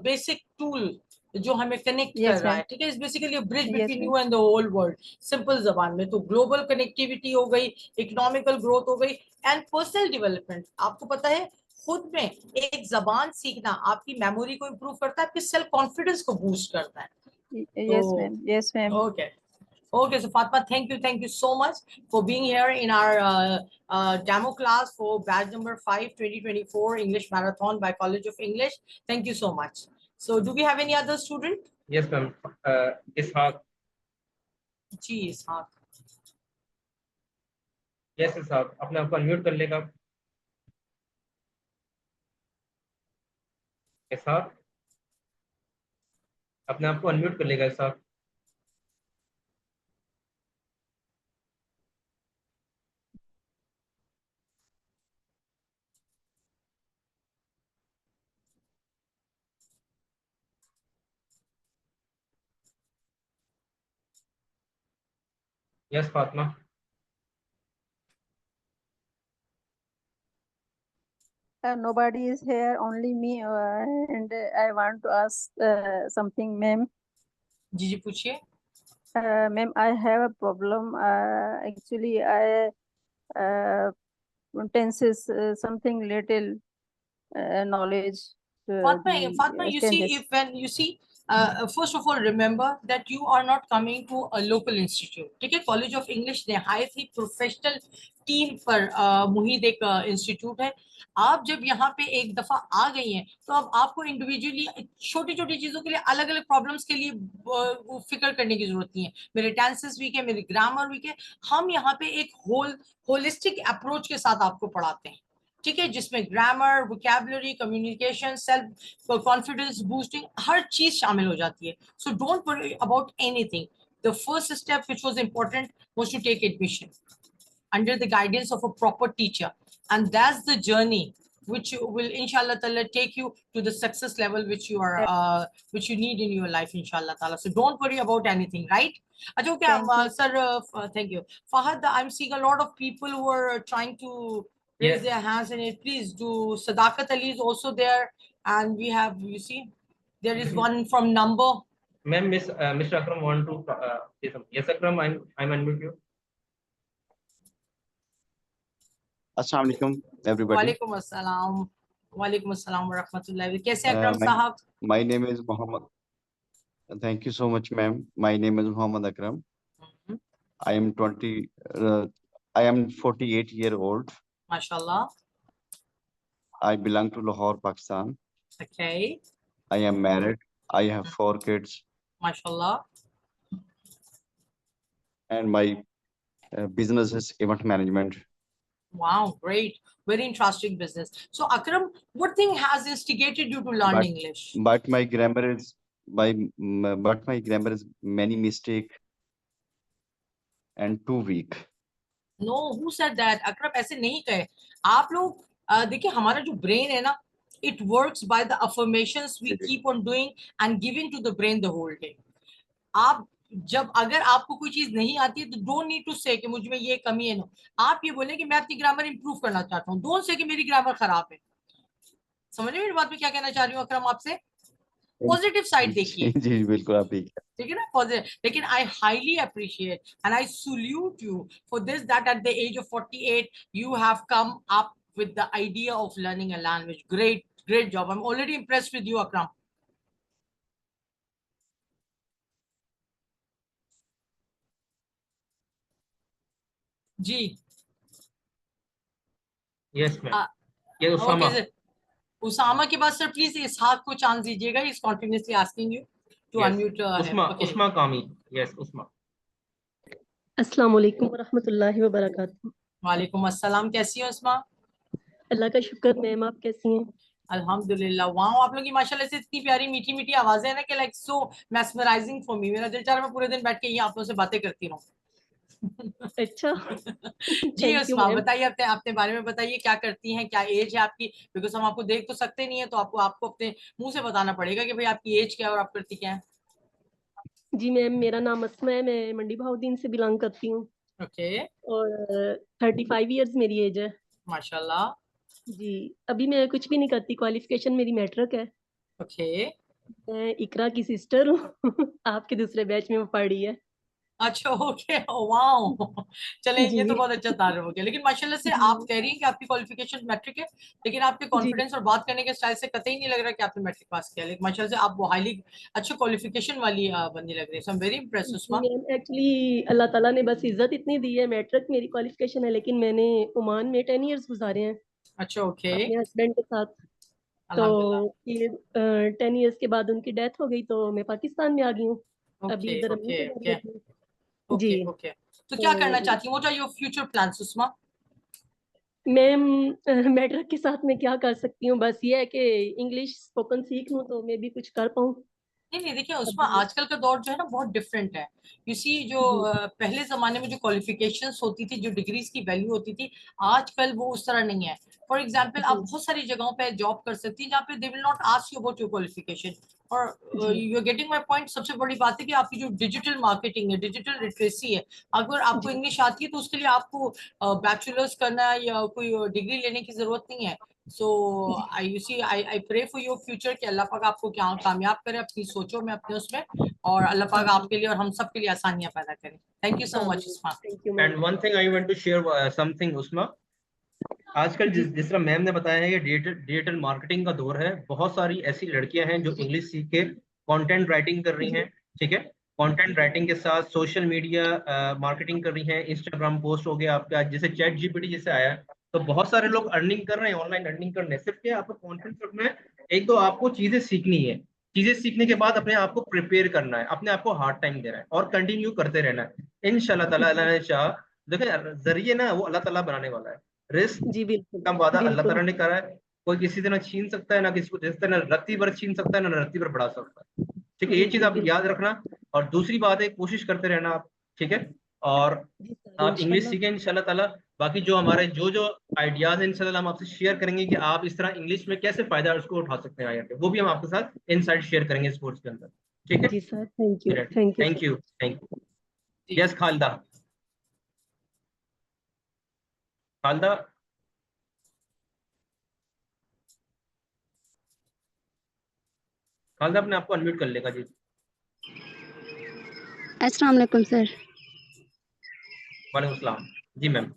basic tool जो हमें कनेक्ट कर Yes, रहा ma'am. है। ठीक है is basically bridge Yes, between ma'am. You and the whole world. Simple जबान में तो ग्लोबल कनेक्टिविटी हो गई, इकोनॉमिकल ग्रोथ हो गई एंड पर्सनल डेवलपमेंट। आपको पता है खुद में एक जबान सीखना आपकी मेमोरी को इम्प्रूव करता है, आपके सेल्फ कॉन्फिडेंस को बूस्ट करता है। Yes, ma'am. Yes, ma'am. Okay. Okay, so Fatma, thank you so much for being here in our demo class for batch number 5, 2024 English Marathon by College of English. Thank you so much. So do we have any other student? Yes, ma'am. Ishaq. Ji Ishaq. Yes, Ishaq. अपने आप को unmute कर लेगा। Ishaq. अपने आप को unmute कर लेगा Ishaq. Yes, Fatma. Nobody is here, only me, and I want to ask something, ma'am. जी पूछिए। Ma'am, I have a problem. Actually, I tenses something little knowledge. Fatma, you see, if when you see, first of all, remember that you are not coming to a local institute. ठीक है, College of English ने higher थी professional team पर मुहिद एक institute है। आप जब यहाँ पे एक दफा आ गई हैं तो अब आपको इंडिविजुअली छोटी छोटी चीजों के लिए अलग अलग प्रॉब्लम्स के लिए फिक्र करने की जरूरत नहीं है। मेरे टेंसेस वीक है, मेरी ग्रामर वीक है, हम यहाँ पे एक होलिस्टिक अप्रोच के साथ आपको पढ़ाते हैं, ठीक है, जिसमें grammar, vocabulary, communication, self confidence boosting हर चीज शामिल हो जाती है। So don't worry about anything. The first step which was important was to take admission under the guidance of a proper teacher, and that's the journey which will inshallah ta'ala take you to the success level which you are which you need in your life inshallah ta'ala. So don't worry about anything, right? Acha, okay, sir, thank you. Fahad, I'm seeing a lot of people who are trying to raise their hands in it. Please do. Sadaqat Ali is also there, and we have, you see, there is one from number. Ma'am, Mr. Akram want to say something. Yes, Akram, I'm unmute you. Assalamu alaikum, everybody. Walaikum assalam. Walaikum assalam wa rahmatullahi. कैसे अकरम साहब? My name is Muhammad. Thank you so much, ma'am. My name is Muhammad Akram. I am 48 year old. MashaAllah. I belong to Lahore, Pakistan. Okay. I am married. I have 4 kids. MashaAllah. And my business is event management. Wow, great. Very interesting business. So Akram, what thing has instigated you to learn English? But my grammar is many mistake and too weak. No, who said that? Akram, ऐसे नहीं कहे। आप लोग देखिए, हमारा जो brain है ना, it works by the affirmations we keep on doing and giving to the brain the whole day. आप जब अगर आपको कोई चीज नहीं आती है तो डोंट नीड टू से कि मुझ में ये कमी है, नो, आप ये बोले कि मैं अपनी ग्रामर इंप्रूव करना चाहता हूँ, डोंट से कि मेरी ग्रामर खराब है। समझ रहे मेरी बात में क्या कहना चाह रही हूँ अकरम आपसे? पॉजिटिव साइड देखिए। जी बिल्कुल, आप ठीक है ना, पॉजिटिव। लेकिन I highly appreciate and I salute you for this that at the age of 48 you have come up with the idea of learning a language. Great job. I'm already impressed with you, Akram. जी yes ma'am. ये उसामा। उसामा के बाद sir please इसहाक को chance दीजिएगा, is continuously asking you to unmute Usma Kami. Yes Usma. अस्सलाम वालेकुम व रहमतुल्लाहि व बरकातहू। वालेकुम अस्सलाम, कैसी हो उस्मा? अल्लाह का शुक्र, मैम आप कैसी हैं? अल्हम्दुलिल्लाह। वाओ, आप लोगों की माशाल्लाह से इतनी प्यारी मीठी मीठी आवाजें हैं ना कि like so mesmerising for me. मेरा दिल चाह रहा है मैं पूरे दिन बैठ के यहाँ आप लोगों से बातें करती रहूं। अच्छा। जी उस्मा, बताइए अपने बारे में बताइए, क्या करती हैं, क्या एज है आपकी? बिकॉज हम आपको देख तो सकते नहीं है, तो आपको अपने मुंह से बताना पड़ेगा कि भाई आपकी एज क्या है और आप करती क्या है। जी मैम, मेरा नाम अस्मा है, मैं मंडी बहाउद्दीन से बिलोंग करती हूँ। ओके। और 35 इयर्स मेरी एज है। माशाल्लाह। जी, अभी मैं कुछ भी नहीं करती, क्वालिफिकेशन मेरी मैट्रिक है। ओके। मैं इकरा की सिस्टर हूँ। आपके दूसरे बैच में वो पढ़ रही है। अच्छा, ओके, वाओ, चले ये तो बहुत अच्छा तारुफ हो गया। लेकिन माशाल्लाह से आप कह रही हैं कि आपकी क्वालिफिकेशन मैट्रिक है, लेकिन आपके कॉन्फिडेंस और बात करने के स्टाइल से कतई नहीं लग रहा कि आपने मैट्रिक पास किया। लेकिन माशाल्लाह से आप वो हाईली अच्छे क्वालिफिकेशन वाली बंदी लग रही है। So I am very impressed Usma. Actually अल्लाह ताला ने बस इज्जत इतनी दी है, मैट्रिक मेरी क्वालिफिकेशन है, लेकिन मैंने ओमान में 10 इयर्स गुजारे हैं। अच्छा, ओके। अपने हस्बैंड के साथ। तो ये 10 इयर्स के बाद उनकी डेथ हो गई तो मैं पाकिस्तान में आ गई हूँ अभी ओके इधर ओके अमेरिका ओके में रहती हूँ। ओके जी ओके। तो क्या करना तो चाहती हैं? What are your future plans Sushma? Ma'am matter के साथ मैं क्या कर सकती हूँ, बस ये है कि इंग्लिश स्पोकन सीख लूँ तो मैं भी कुछ कर पाऊँ नहीं नहीं, देखिए उसमें अभी। आजकल का दौर जो है ना बहुत डिफरेंट है। यू सी जो जी पहले जमाने में जो क्वालिफिकेशंस होती थी, जो डिग्रीज की वैल्यू होती थी, आजकल वो उस तरह नहीं है। फॉर एग्जांपल आप जी बहुत सारी जगहों पे जॉब कर सकती हैं जहाँ पे they will not ask you about your qualification. और जी you are getting my point. सबसे बड़ी बात है कि आपकी जो डिजिटल मार्केटिंग है, डिजिटल लिटरेसी है, अगर आपको जी इंग्लिश आती है तो उसके लिए आपको बैचलर्स करना है या कोई डिग्री लेने की जरूरत नहीं है। So I pray for your future कि अल्लाह पाक आपको क्या कामयाब करे अपनी सोचों में, अपने उसमें, और अल्लाह पाक आमीन आपके लिए और हम सब के लिए आसानियां पैदा करे। थैंक यू सो मच आमीन। Usma. Thank you ma'am. And one thing I want to share something Usma, आजकल जी जिस तरह मैम ने बताया है कि डिजिटल मार्केटिंग का दौर है, बहुत सारी ऐसी लड़कियां हैं जो इंग्लिश सीख के कंटेंट राइटिंग कर रही जी हैं। ठीक है, कंटेंट राइटिंग के साथ सोशल मीडिया मार्केटिंग कर रही हैं। इंस्टाग्राम पोस्ट हो गया आपका, जैसे चैट जीपीटी जैसे आया, तो बहुत सारे लोग अर्निंग कर रहे हैं, ऑनलाइन अर्निंग कर रहे हैं। सिर्फ क्या आपको कॉन्फिडेंस रखना है, एक तो आपको चीजें सीखनी है, चीजें सीखने के बाद अपने आप को प्रिपेयर करना है, अपने आप को हार्ड टाइम देना है और कंटिन्यू करते रहना है। इंशाल्लाह ताला अल्लाह ने चाहा, देखिए जरिए ना वो अल्लाह ताला बनाने वाला है। रिस्क जी बिल्कुल का वादा अल्लाह बिल्कुल। ताला ने करा है। कोई किसी से ना छीन सकता है, ना किसी को दे सकता है, ना रत्ती भर छीन सकता है, ना रत्ती भर बढ़ा सकता है। ठीक है, ये जी चीज जी आप याद बिल्कुल। रखना। और दूसरी बात है, कोशिश करते रहना आप। ठीक है, और जी सर आप इंग्लिश इंशाल्लाह। सीखें इंशाल्लाह ताला। बाकी जो हमारे जो आइडियाज हैं इंशाल्लाह हम आपसे शेयर करेंगे कि आप इस तरह इंग्लिश में कैसे फायदा उसको उठा सकते हैं आगे, वो भी हम आपके साथ इनसाइट शेयर करेंगे इस कोर्स के अंदर। ठीक है, जी sir thank you thank sir. You thank you. जी यस खालदा, खालदा खालदा अपने आपको अनम्यूट कर लेगा जी। अस्सलाम वालेकुम सर। वालेकुम सलाम। जी मैम।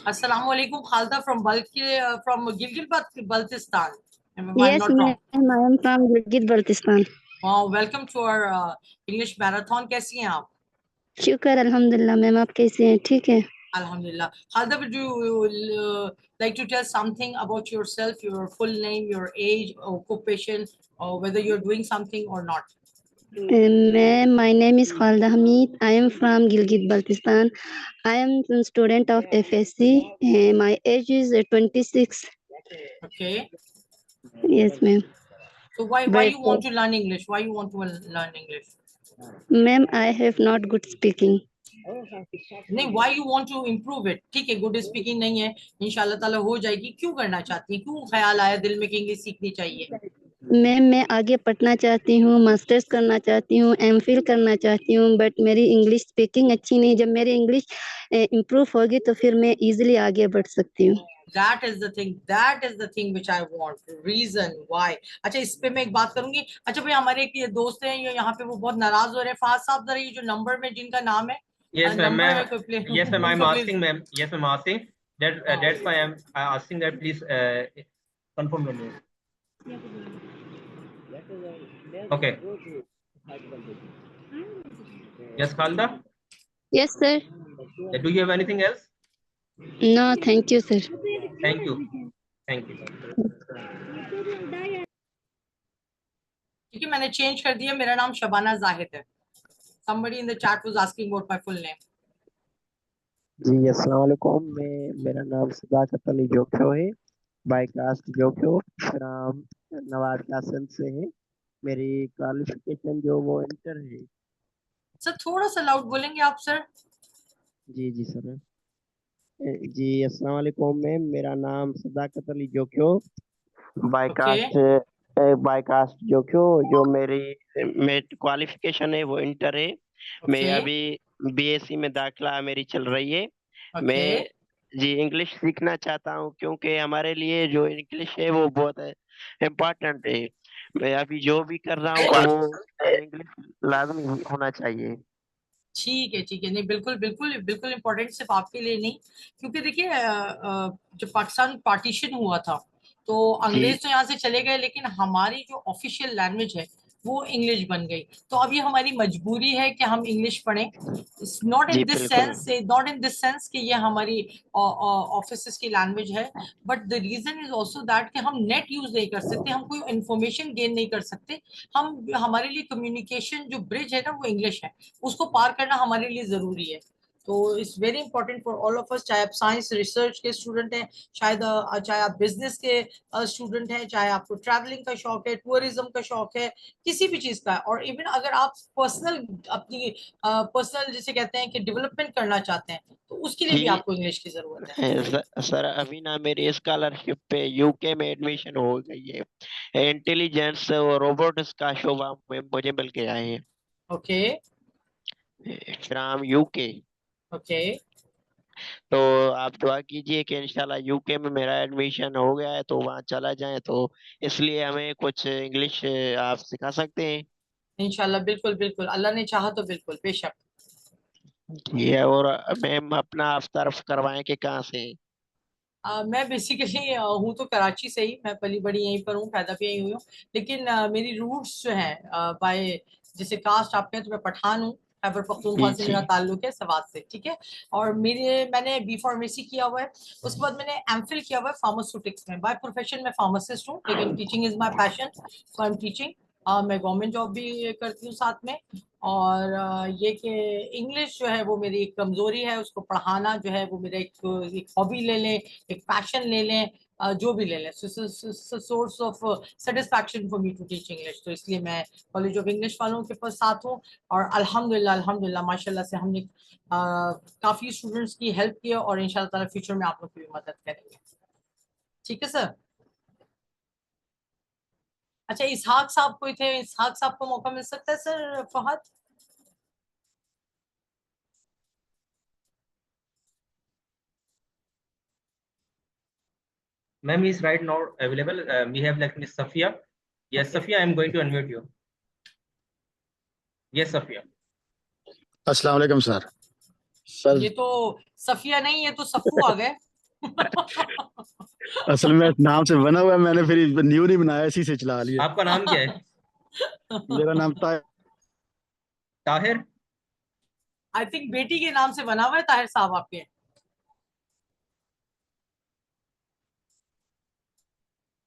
अस्सलाम वालेकुम Khalda from Gilgit Baltistan, if I'm Yes not wrong. ma'am, I am from Gilgit Baltistan. Wow, welcome to our English marathon. कैसी हैं आप? शुक्र अल्हम्दुलिल्लाह। मैम आप कैसे हैं? ठीक है। Alhamdulillah. Khalda, would you like to tell something about yourself, your full name, your age, occupation, or whether you're doing something or not? Ma'am, my name is Khalda Hamid. I am from Gilgit Baltistan. I am a student of FSC. My age is 26. Okay. Yes ma'am. So why But you want to learn English? Why you want to learn English? ma'am, I have not good speaking. नहीं, why you want to improve it? ठीक है, good speaking नहीं है, इंशाल्लाह ताला हो जाएगी। क्यों करना चाहती है, क्यों ख्याल आया दिल में कि इंग्लिश सीखनी चाहिए? मैम मैं आगे पढ़ना चाहती हूँ, मास्टर्स करना चाहती हूँ, एमफिल करना चाहती हूँ, बट मेरी इंग्लिश स्पीकिंग अच्छी नहीं। जब मेरी इंग्लिश इम्प्रूव होगी तो फिर मैं इजीली आगे बढ़ सकती हूँ। That is the thing which I want. Reason why. अच्छा, इस पे मैं एक बात करूंगी। अच्छा भाई, हमारे एक ये दोस्त हैं, ये यहाँ पे वो बहुत नाराज हो रहे हैं। फाज साहब, जरा ये जो नंबर में जिनका नाम है, Yes ma'am, नंबर में कोई प्ले yes ma'am, I'm उनको please. asking ma'am. Yes ma'am, asking that that's why I'm asking that please confirm your name. Okay. Yes Khalda, Yes sir. do you have anything else? No, thank you sir. Thank you, thank you. ठीक है, मैंने change कर दिया। मेरा नाम शबाना जाहिद है। Somebody in the chat was asking about my full name. जी अस्सलाम वालेकुम। मेरा नाम सदाकत अली जोखो है, bye cast जोखो, from Nawaz Kasan से है। मेरी क्वालिफिकेशन जो वो इंटर है। सर थोड़ा सा लाउड बोलेंगे आप सर? जी जी सर। जी अस्सलाम वालेकुम मैम, मेरा नाम सदाकत अली जोखो, बाय कास्ट जोखो। जो मेरी क्वालिफिकेशन है वो इंटर है। मैं अभी बीएससी में दाखिला मेरी चल रही है। मैं जी इंग्लिश सीखना चाहता हूँ क्योंकि हमारे लिए जो इंग्लिश है वो बहुत इम्पोर्टेंट है। मैं अभी जो भी कर रहा हूँ वो इंग्लिश लाजमी होना चाहिए। ठीक है, नहीं बिल्कुल बिल्कुल बिल्कुल इम्पोर्टेंट सिर्फ आपके लिए नहीं, क्योंकि देखिए जब पाकिस्तान पार्टीशन हुआ था तो जी अंग्रेज तो यहाँ से चले गए, लेकिन हमारी जो ऑफिशियल लैंग्वेज है वो इंग्लिश बन गई। तो अब ये हमारी मजबूरी है कि हम इंग्लिश पढ़ें। नॉट जी इन दिस बिल्कुल। Sense, not in this sense कि ये हमारी ऑफिस की लैंग्वेज है, but the reason is also that कि हम नेट यूज नहीं कर सकते, हम कोई इंफॉर्मेशन गेन नहीं कर सकते। हम, हमारे लिए कम्युनिकेशन जो ब्रिज है ना वो इंग्लिश है, उसको पार करना हमारे लिए जरूरी है। तो it's very important for all of us, चाहे आप साइंस रिसर्च के स्टूडेंट हैं, शायद चाहे आप बिजनेस के स्टूडेंट हैं, चाहे आपको ट्रैवलिंग का शौक है, टूरिज्म का शौक है, किसी भी चीज का, और इवन अगर आप पर्सनल अपनी पर्सनल जिसे कहते हैं कि डेवलपमेंट करना चाहते हैं, तो उसके लिए भी जी आपको इंग्लिश की जरूरत है। सर अभी ना मेरी स्कॉलरशिप पे यूके में एडमिशन हो गई है। इंटेलिजेंस और रोबोटिक्स का शोबा में मुझे मिल के आए हैं ओके फ्रॉम यूके। ओके। तो आप दुआ कीजिए कि इंशाल्लाह यूके में मेरा एडमिशन हो गया है तो वहाँ चला जाए, तो इसलिए हमें कुछ इंग्लिश आप सिखा सकते हैं। इंशाल्लाह, बिल्कुल बिल्कुल, अल्लाह ने चाहा तो बिल्कुल, बेशक। ये और मैम अपना आप तारफ करवाएं कि कहाँ से हैं? मैं बेसिकली हूँ तो कराची से ही, मैं पली बड़ी यहीं पर हूँ, पैदा भी यहीं हुई हूँ, लेकिन मेरी रूट्स जो है बाय जैसे कास्ट आपके हैं, तो मैं पठान हूँ, खैबर पख्तूनख्वा जी से जी मेरा ताल्लुक है, सवात से, ठीक है। और मैंने बी फार्मेसी किया हुआ है, उसके बाद मैंने एमफिल किया हुआ है फार्मास्यूटिक्स में। बाय प्रोफेशन मैं फार्मासिस्ट हूँ, लेकिन teaching is my passion, so I am teaching. मैं गवर्नमेंट जॉब भी करती हूँ साथ में। और ये कि इंग्लिश जो है वो मेरी एक कमजोरी है, उसको पढ़ाना जो है वो मेरा एक हॉबी ले लें, एक पैशन ले लें, जो भी ले लें, source of satisfaction for me to teach English. तो इसलिए मैं कॉलेज ऑफ इंग्लिश वालों के पास साथ हूँ, और अल्हम्दुलिल्लाह अल्हम्दुलिल्लाह माशाल्लाह से हमने काफी स्टूडेंट्स की हेल्प की है, और इंशाल्लाह ताला फ्यूचर में आप लोग की भी मदद करेंगे। ठीक है सर। अच्छा, इसहाक साहब कोई थे, इसहाक साहब को मौका मिल सकता है sir? Fahad. Ma'am is right now available. We have like Miss Safia. Yes, Okay. Safia, I am going to unmute you. Yes, Safia. अस्सलाम वालेकुम सर। सर ये तो सफिया नहीं, ये तो सफू आ गए। असल में नाम से बना हुआ है, मैंने फिर न्यू नहीं बनाया, इसी से चला लिया। आपका नाम क्या है? मेरा नाम ताहिर। आई थिंक बेटी के नाम से बना हुआ है ताहिर साहब आपके।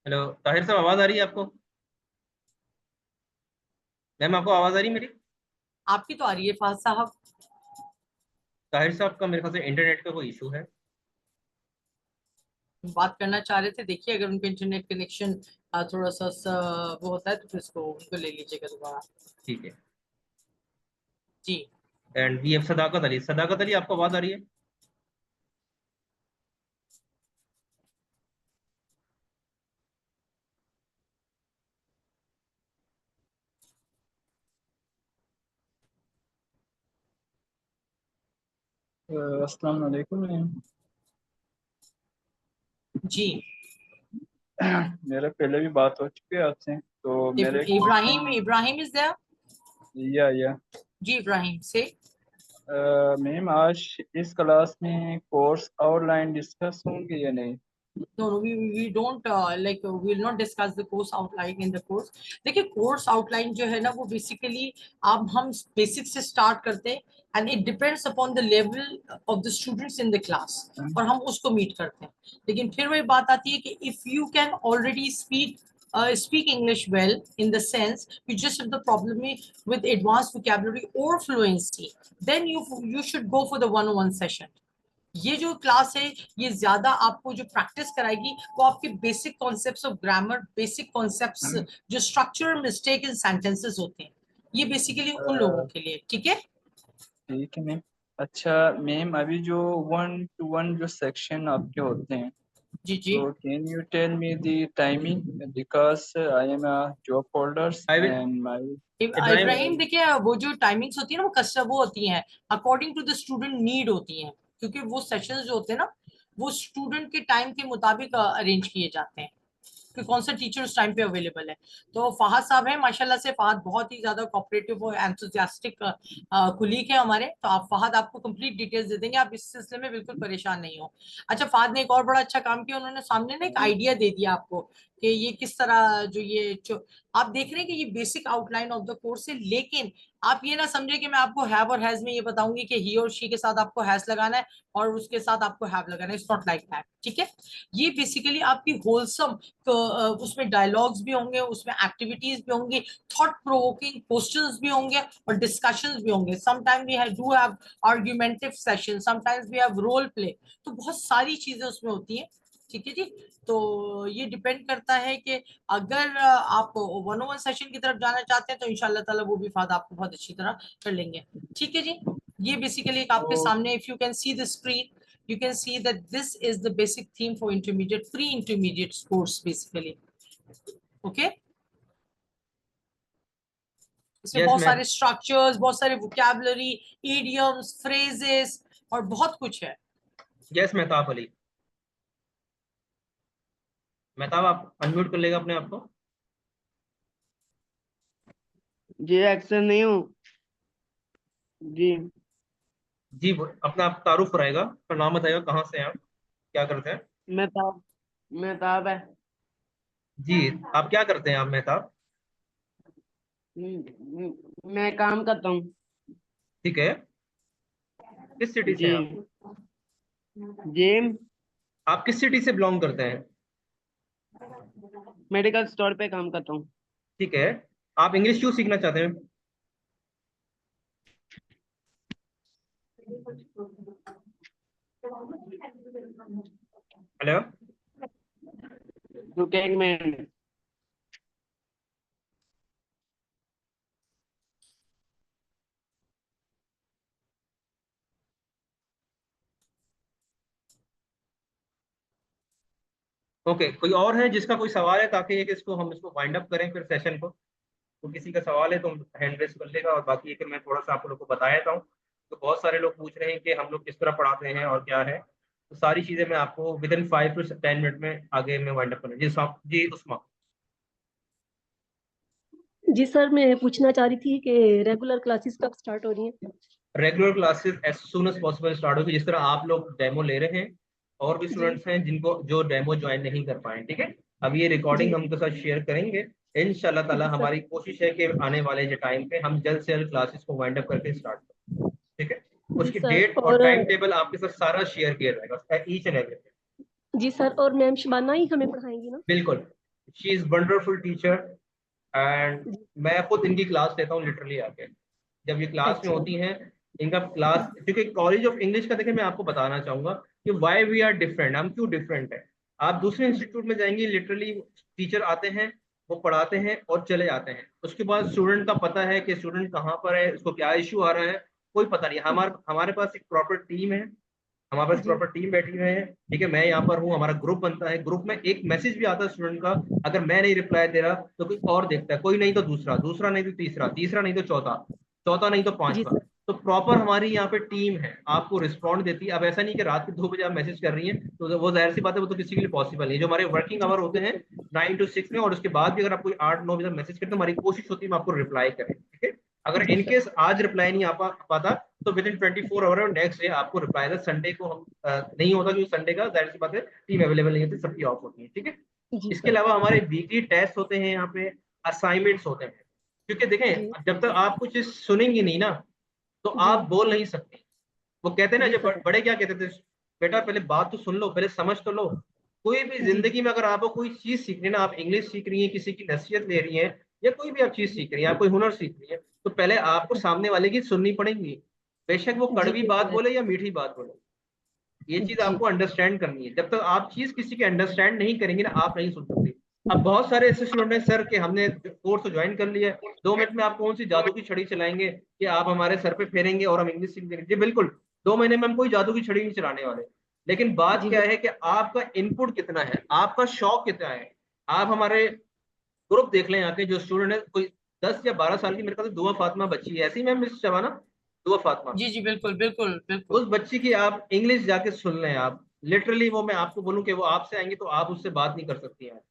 हेलो ताहिर साहब, आवाज आ रही है आपको? मैम आपको आवाज आ रही है मेरी? आपकी तो आ रही है फहद साहब। ताहिर साहब का मेरे ख्याल से इंटरनेट का कोई इशू है। बात करना चाह रहे थे, देखिए अगर उनका इंटरनेट कनेक्शन थोड़ा सा वो होता है तो फिर इसको उनको ले लीजिएगा दोबारा। ठीक है जी। एंड वी हैव सदाकत अली। सदाकत अली, आपको आवाज आ रही है? अस्सलाम वालेकुम मैम। जी। मेरा पहले भी बात हो चुकी है आपसे, तो मेरे इब्राहिम, इब्राहिम इज देयर? या जी इब्राहिम से। मैम आज इस क्लास में कोर्स आउटलाइन डिस्कस होंगे या नहीं? No, no, we don't like we will not discuss the course outline in the course. देखिए कोर्स आउटलाइन जो है ना वो बेसिकली अब हम बेसिक से स्टार्ट करते हैं, and it depends upon the level of the students in the class, और हम उसको मीट करते हैं। लेकिन फिर वही बात आती है कि if you can already speak English well, in the sense you just have the problem with advanced vocabulary or fluency, then you should go for the one-on-one session. ये जो क्लास है ये ज्यादा आपको जो प्रैक्टिस कराएगी वो आपके basic concepts of grammar, basic concepts जो स्ट्रक्चर मिस्टेक इन सेंटेंसेस होते हैं, ये बेसिकली उन लोगों के लिए। ठीक है मैम। अच्छा मैम, अभी जो 1-to-1 जो सेक्शन आपके होते हैं, जी जी, so can you tell me the timing, because I am a job holder and my Ibrahim देखिए वो जो टाइमिंग्स होती है ना वो वो होती हैं according to the student need होती हैं, क्योंकि वो सेशंस जो होते हैं ना वो स्टूडेंट के टाइम के मुताबिक अरेंज किए जाते हैं कि कौन सा टीचर उस टाइम पे अवेलेबल है। तो फहद साहब है माशाल्लाह से, फहद बहुत ही ज्यादा कोऑपरेटिव और एंथुसियास्टिक कुलीग है हमारे, तो आप फहद आपको कंप्लीट डिटेल्स दे देंगे, आप इस सिलसिले में बिल्कुल परेशान नहीं हो। अच्छा फहद ने एक और बड़ा अच्छा काम किया, उन्होंने सामने ना एक आइडिया दे दिया आपको कि ये किस तरह जो ये आप देख रहे हैं कि ये basic outline of the course है, लेकिन आप ये ना समझे कि मैं आपको हैव और हैज में ये बताऊंगी कि ही और शी के साथ आपको हैज लगाना है और उसके साथ आपको हैव लगाना है। इट्स नॉट लाइक दैट, ठीक है। ये बेसिकली आपकी होलसम, उसमें डायलॉग्स भी होंगे, उसमें एक्टिविटीज भी होंगी, थॉट प्रोवोकिंग क्वेश्चंस भी होंगे और डिस्कशंस भी होंगे। Sometime we do have argumentative session, sometimes we have role play, तो बहुत सारी चीजें उसमें होती हैं, ठीक है जी। तो ये डिपेंड करता है कि अगर आप 101 सेशन की तरफ जाना चाहते हैं तो इंशाल्लाह ताला वो भी फायदा आपको बहुत अच्छी तरह कर लेंगे, ठीक है जी। ये बेसिकली एक आपके सामने, if you can see the screen, you can see that this is the basic theme for intermediate, pre-intermediate course basically, okay। इसमें बहुत सारे स्ट्रक्चर्स, बहुत सारे वोकैबुलरी, idioms, phrases और बहुत कुछ है। यस मेहताब अली, मेहताब आप अनम्यूट कर लेगा अपने आप को। जी एक्शन नहीं हूँ जी। जी अपना आप तारुफ रहेगा, पर नाम बताएगा, कहाँ से हैं आप, क्या करते हैं। मेहताब है जी आप क्या करते हैं आप मेहताब। मैं काम करता हूँ। ठीक है, किस सिटी से हैं आप। जी आप किस सिटी से बिलोंग करते हैं। मेडिकल स्टोर पे काम करता हूँ। ठीक है, आप इंग्लिश क्यों सीखना चाहते हैं। हेलो, रुके एक मिनट। ओके कोई और है जिसका कोई सवाल है, ताकि एक इसको हम इसको वाइंड अप करें फिर सेशन को। तो किसी का सवाल है तो हैंड रेस कर लेगा, और बाकी एक मैं थोड़ा सा आप लोग को बता देता हूँ। तो बहुत सारे लोग पूछ रहे हैं कि हम लोग किस तरह पढ़ाते हैं और क्या है, तो सारी चीजें मैं आपको विद इन 5 to 10 मिनट में आगे मैं वाइंड अप करूँ। जी उस्मा। जी सर, मैं पूछना चाह रही थी कि रेगुलर क्लासेस कब स्टार्ट हो रही हैं। Regular classes as soon as possible start होगी। जिस तरह आप लोग डेमो ले रहे हैं, और भी स्टूडेंट्स हैं जिनको जो डेमो ज्वाइन नहीं कर पाए, ठीक है। अब ये रिकॉर्डिंग हम उनके साथ शेयर करेंगे इंशाल्लाह ताला। हमारी कोशिश है कि आने वाले जो टाइम पे हम जल्द से जल्द क्लासेस को वाइंड अप करके स्टार्ट करें, ठीक है। उसकी डेट और टाइम टेबल आपके साथ सारा शेयर किया जाएगा, ईच एंड एवरीथिंग। जी सर, और मैम शबाना ही हमें पढ़ाएंगी ना। बिल्कुल, she is wonderful teacher, and मैं खुद इनकी क्लास लेता हूँ लिटरली आके। जब ये क्लास में होती हैं इनका क्लास, क्योंकि कॉलेज ऑफ इंग्लिश का देखिए मैं आपको बताना चाहूंगा कि व्हाई वी आर डिफरेंट, हम क्यों डिफरेंट है। आप दूसरे इंस्टीट्यूट में जाएंगे, लिटरली टीचर आते हैं, वो पढ़ाते हैं और चले जाते हैं। उसके बाद स्टूडेंट का पता है कि स्टूडेंट कहाँ पर है, उसको क्या इश्यू आ रहा है, कोई पता नहीं। हमारे पास एक प्रॉपर टीम है, हमारे पास प्रॉपर टीम बैठी हुई है, ठीक है। मैं यहाँ पर हूँ, हमारा ग्रुप बनता है, ग्रुप में एक मैसेज भी आता है स्टूडेंट का, अगर मैं नहीं रिप्लाई दे रहा तो कोई और देखता है, कोई नहीं तो दूसरा, दूसरा नहीं तो तीसरा, तीसरा नहीं तो चौथा, चौथा नहीं तो पांचवा। तो प्रॉपर हमारी यहाँ पे टीम है, आपको रिस्पॉन्ड देती है। अब ऐसा नहीं कि रात के 2 बजे आप मैसेज कर रही हैं, तो वो जाहिर सी बात है, वो तो किसी के लिए पॉसिबल नहीं। जो हमारे वर्किंग आवर होते हैं 9 to 6 में, और उसके बाद भी अगर आप कोई 8-9 बजे मैसेज करते हैं, हमारी कोशिश होती है हम आपको रिप्लाई करें, ठीक है। अगर इनकेस आज रिप्लाई नहीं आ पाता तो विद इन 24 आवर और नेक्स्ट डे आपको रिप्लाई है। संडे को हम नहीं होता, क्योंकि संडे का जाहिर सी बात है टीम अवेलेबल नहीं होती, सबकी ऑफ होती है, ठीक है। इसके अलावा हमारे वीकली टेस्ट होते हैं, यहाँ पे असाइनमेंट्स होते हैं, क्योंकि देखें जब तक आप कुछ सुनेंगे नहीं ना तो आप बोल नहीं सकते। वो कहते हैं ना, जब बड़े क्या कहते थे, बेटा पहले बात तो सुन लो, पहले समझ तो लो। कोई भी जिंदगी में अगर आपको कोई चीज सीखनी है ना, आप इंग्लिश सीख रही हैं, किसी की नसीहत ले रही हैं, या कोई भी आप चीज सीख रही हैं, आप कोई हुनर सीख रही हैं, तो पहले आपको सामने वाले की सुननी पड़ेगी, बेशक वो कड़वी बात बोले या मीठी बात बोले। ये चीज आपको अंडरस्टैंड करनी है। जब तक आप चीज किसी की अंडरस्टैंड नहीं करेंगे ना, आप नहीं सुन सकते। अब बहुत सारे ऐसे स्टूडेंट हैं सर के हमने कोर्स तो ज्वाइन कर लिया है, 2 मिनट में आप कौन सी जादू की छड़ी चलाएंगे कि आप हमारे सर पे फेरेंगे और हम इंग्लिश सीख देंगे। जी बिल्कुल, 2 महीने में हम कोई जादू की छड़ी नहीं चलाने वाले। लेकिन बात क्या है कि आपका इनपुट कितना है, आपका शौक कितना है। आप हमारे ग्रुप देख लें, यहाँ के जो स्टूडेंट है, कोई 10 या 12 साल की मेरे ख्याल से दुआ फातिमा बच्ची है, ऐसी मैम मिस शबाना, दुआ फातिमा। जी जी बिल्कुल बिल्कुल बिल्कुल। उस बच्ची की आप इंग्लिश जाके सुन लें, आप लिटरली वो, मैं आपको बोलूं कि वो आपसे आएंगे तो आप उससे बात नहीं कर सकती हैं।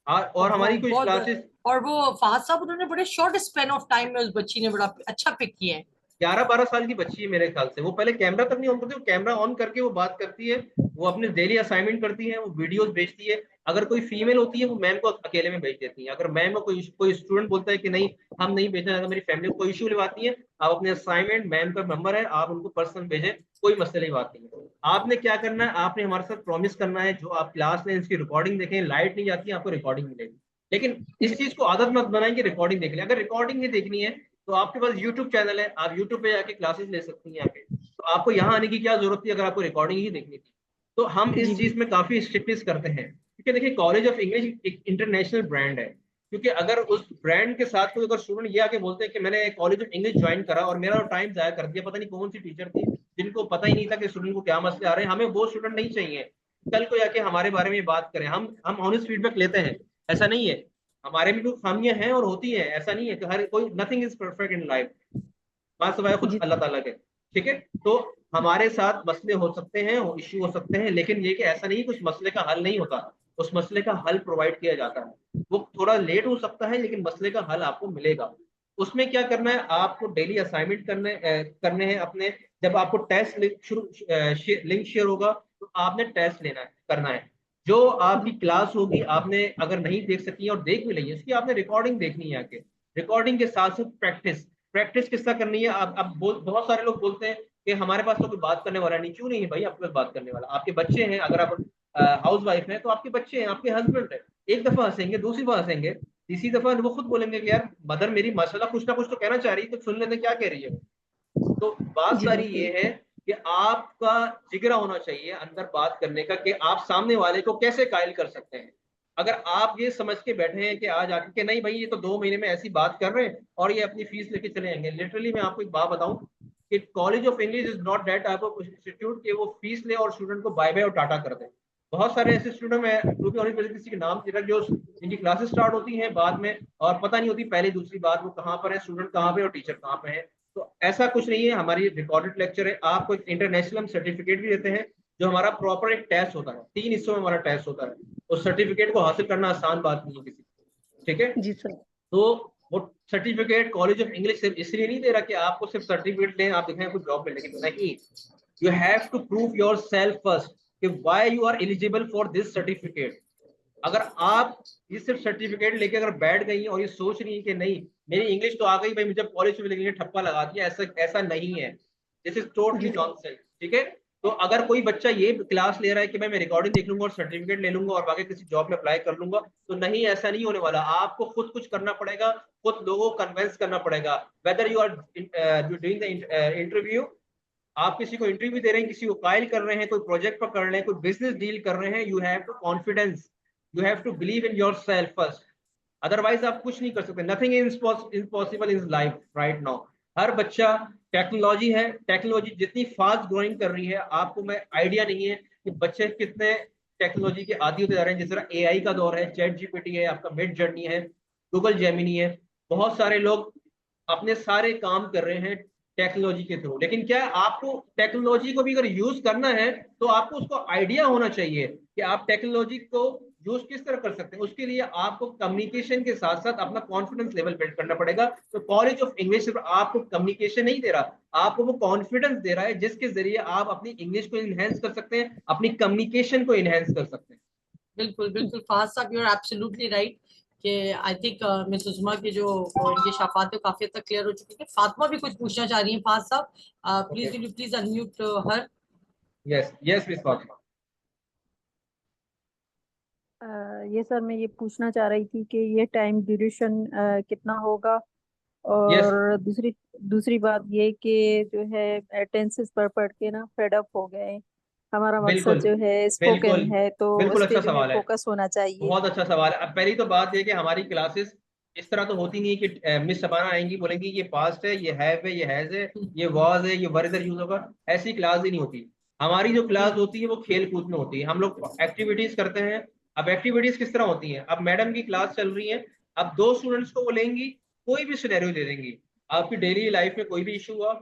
और हमारी कुछ क्लासेस, और वो फहद साहब उन्होंने बड़े शॉर्ट स्पेन ऑफ टाइम में उस बच्ची ने बड़ा अच्छा पिक किया है। 11-12 साल की बच्ची है मेरे ख्याल से, वो पहले कैमरा तक नहीं ऑन करती, वो कैमरा ऑन करके वो बात करती है, वो अपने डेली असाइनमेंट करती है, वो वीडियोस भेजती है। अगर कोई फीमेल होती है वो मैम को अकेले में भेज देती है। अगर मैम को कोई स्टूडेंट बोलता है कि नहीं हम नहीं भेजना, अगर मेरी फैमिली को कोई इशू लिवाती है, आप अपने असाइनमेंट, मैम का नंबर है, आप उनको पर्सनल भेजें, कोई मसले की बात नहीं है। आपने क्या करना है, आपने हमारे साथ प्रॉमिस करना है, जो आप क्लास में इसकी रिकॉर्डिंग देखें, लाइट नहीं जाती है आपको रिकॉर्डिंग मिलेगी, लेकिन इस चीज को आदत मत बनाएं कि रिकॉर्डिंग देख लें। अगर रिकॉर्डिंग नहीं देखनी है तो आपके पास यूट्यूब चैनल है, आप यूट्यूब पे जाके क्लासेस ले सकती हैं आके, तो आपको यहाँ आने की क्या जरूरत थी अगर आपको रिकॉर्डिंग ही देखनी थी। तो हम इस चीज में काफी स्ट्रिक्टनेस करते हैं, क्योंकि देखिए कॉलेज ऑफ इंग्लिश एक इंटरनेशनल ब्रांड है, क्योंकि अगर उस ब्रांड के साथ कोई अगर स्टूडेंट ये आके बोलते हैं कि मैंने कॉलेज ऑफ इंग्लिश ज्वाइन करा और मेरा टाइम जाया कर दिया, पता नहीं कौन सी टीचर थी जिनको पता ही नहीं था कि स्टूडेंट को क्या मसले आ रहे हैं, हमें वो स्टूडेंट नहीं चाहिए कल को जाके हमारे बारे में बात करें। हम ऑनेस्ट फीडबैक लेते हैं, ऐसा नहीं है, हमारे भी कुछ खामियां हैं और होती हैं, ऐसा नहीं है कि हर कोई, nothing is perfect in life, बात सवाए खुद अल्लाह ताला के, ठीक है। तो हमारे साथ मसले हो सकते हैं, इश्यू हो सकते हैं, लेकिन ये कि ऐसा नहीं कुछ मसले का हल नहीं होता, उस मसले का हल प्रोवाइड किया जाता है। वो थोड़ा लेट हो सकता है लेकिन मसले का हल आपको मिलेगा। उसमें क्या करना है, आपको डेली असाइनमेंट करने हैं अपने। जब आपको टेस्ट लिंक शेयर होगा तो आपने टेस्ट लेना है, करना है। जो आपकी क्लास होगी, आपने अगर नहीं देख सकी और देख भी ली उसकी आपने रिकॉर्डिंग देखनी है आके। रिकॉर्डिंग के साथ साथ प्रैक्टिस किस तरह करनी है। आप बहुत सारे लोग बोलते हैं कि हमारे पास तो कोई बात करने वाला नहीं। क्यों नहीं है भाई, आपके पास बात करने वाला, आपके बच्चे हैं। अगर आप हाउस वाइफ हैं तो आपके बच्चे हैं, आपके हस्बैंड है। एक दफा हंसेंगे, दूसरी बार हंसेंगे, तीसरी दफा वो खुद बोलेंगे कि यार मदर मेरी माशाल्लाह कुछ ना कुछ तो कहना चाह रही है, तो सुन लेते क्या कह रही है। तो बात सारी ये है कि आपका जिगरा होना चाहिए अंदर बात करने का, कि आप सामने वाले को कैसे कायल कर सकते हैं। अगर आप ये समझ के बैठे हैं कि आज आके कि नहीं भाई ये तो 2 महीने में ऐसी बात कर रहे हैं और ये अपनी फीस लेके चले जाएंगे, लिटरली मैं आपको एक बात बताऊं कि college of English is not that type of institute कि वो फीस ले और स्टूडेंट को बाय बाय और टाटा कर दे। बहुत सारे ऐसे स्टूडेंट हैं किसी के नाम जो इनकी क्लासेस स्टार्ट होती हैं बाद में और पता नहीं होती पहली दूसरी बात वो कहाँ पर है, स्टूडेंट कहाँ पे और टीचर कहाँ पे है। तो ऐसा कुछ नहीं है, हमारी रिकॉर्डेड लेक्चर है। आपको एक इंटरनेशनल हम सर्टिफिकेट भी देते हैं, जो हमारा प्रॉपर एक टेस्ट होता है, 3 हिस्सों में हमारा टेस्ट होता है। उस सर्टिफिकेट को हासिल करना आसान बात नहीं है किसी को, ठीक है जी सर। तो वो सर्टिफिकेट कॉलेज ऑफ इंग्लिश सिर्फ इसलिए नहीं दे रहा कि आपको सिर्फ सर्टिफिकेट लें, आप दिखाएं कुछ जॉब मिलेगी, नहीं। You have to prove yourself first कि why you are eligible for this certificate. अगर आप ये सिर्फ सर्टिफिकेट लेके अगर बैठ गई और ये सोच रही है कि नहीं मेरी इंग्लिश तो आ गई भाई, मुझे कॉलेज में लगेंगे, ठप्पा लगा दिया, ऐसा नहीं है। दिस इज टोटली नॉनसेंस, ठीक है। तो अगर कोई बच्चा ये क्लास ले रहा है कि मैं रिकॉर्डिंग देख लूंगा और सर्टिफिकेट ले लूंगा और बाकी किसी जॉब में अप्लाई कर लूंगा, तो नहीं, ऐसा नहीं होने वाला। आपको खुद कुछ करना पड़ेगा, खुद लोगों को कन्विंस करना पड़ेगा। Whether you are doing the interview, आप किसी को इंटरव्यू दे रहे हैं, किसी को कायल कर रहे हैं, कोई प्रोजेक्ट पर कर रहे हैं, कोई बिजनेस डील कर रहे हैं, you have to confidence, you have to believe in yourself first, otherwise आप कुछ नहीं कर सकते। Nothing is impossible in life right now. हर बच्चा, टेक्नोलॉजी है, टेक्नोलॉजी जितनी फास्ट ग्रोइंग कर रही है, आपको मैं आइडिया नहीं है कि बच्चे कितने टेक्नोलॉजी के आदी होते जा रहे हैं। जिस तरह एआई का दौर है, चैट जीपीटी है, आपका मिड जर्नी है, गूगल जेमिनी है, बहुत सारे लोग अपने सारे काम कर रहे हैं टेक्नोलॉजी के थ्रू। लेकिन क्या आपको टेक्नोलॉजी को भी अगर यूज करना है तो आपको उसको आइडिया होना चाहिए कि आप टेक्नोलॉजी को यूज किस तरह कर सकते हैं। उसके लिए आपको कम्युनिकेशन के साथ साथ अपना कॉन्फिडेंस लेवल बिल्ड करना पड़ेगा। तो कॉलेज ऑफ इंग्लिश सिर्फ आपको कम्युनिकेशन नहीं दे रहा, आपको वो कॉन्फिडेंस दे रहा है जिसके जरिए आप अपनी इंग्लिश को इनहेंस कर सकते हैं, अपनी कम्युनिकेशन को इनहेंस कर सकते हैं। बिल्कुल बिल्कुल फाज साहब, यू आर एब्सोल्युटली राइट कि आई थिंक मिस उस्मा की जो इनके शफात है काफी हद तक क्लियर हो चुकी है। फातिमा भी कुछ पूछना चाह रही हैं फाज साहब, please will you please unmute her. Yes miss Fatima. ये सर मैं ये पूछना चाह रही थी कि ये टाइम ड्यूरेशन कितना होगा, और दूसरी बात ये कि जो है टेंसेस पढ़ के ना फेड अप हो गए। हमारा मकसद जो है स्पोकन है, तो बिल्कुल उस पे अच्छा जो है सवाल है, फोकस होना चाहिए। बहुत अच्छा सवाल है। अब पहली तो बात है कि हमारी क्लासेस इस तरह तो होती नहीं है कि मिस शबाना आएंगी बोलेंगी ये पास्ट है, ये हैव है, ये हैज है, ये वाज है, ये वर इधर यूज होगा, ऐसी क्लास ही नहीं होती। हमारी जो क्लास होती है वो खेल कूद में होती है, हम लोग एक्टिविटीज करते हैं। अब एक्टिविटीज किस तरह होती हैं, अब मैडम की क्लास चल रही है, अब 2 स्टूडेंट्स को वो लेंगी, कोई भी सिनेरियो दे देंगी। आपकी डेली लाइफ में कोई भी इशू हुआ,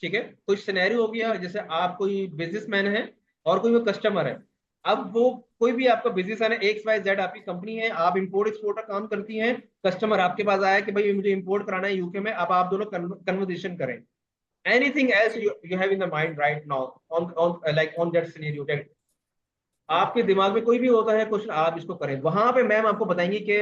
ठीक है, कुछ सिनेरियो हो गया, जैसे आप कोई बिजनेसमैन है और कोई वो कस्टमर है। अब वो कोई भी आपका बिजनेस है ना, XYZ आपकी कंपनी है, आप इंपोर्ट एक्सपोर्ट का काम करती हैं, कस्टमर आपके पास आया कि भाई मुझे इंपोर्ट कराना है यूके में, अब आप दोनों कन्वर्सेशन करें। anything else you have in the mind right now on that scenario that आपके दिमाग में कोई भी होता है क्वेश्चन, आप इसको करें। वहां पे मैम आपको बताएंगे कि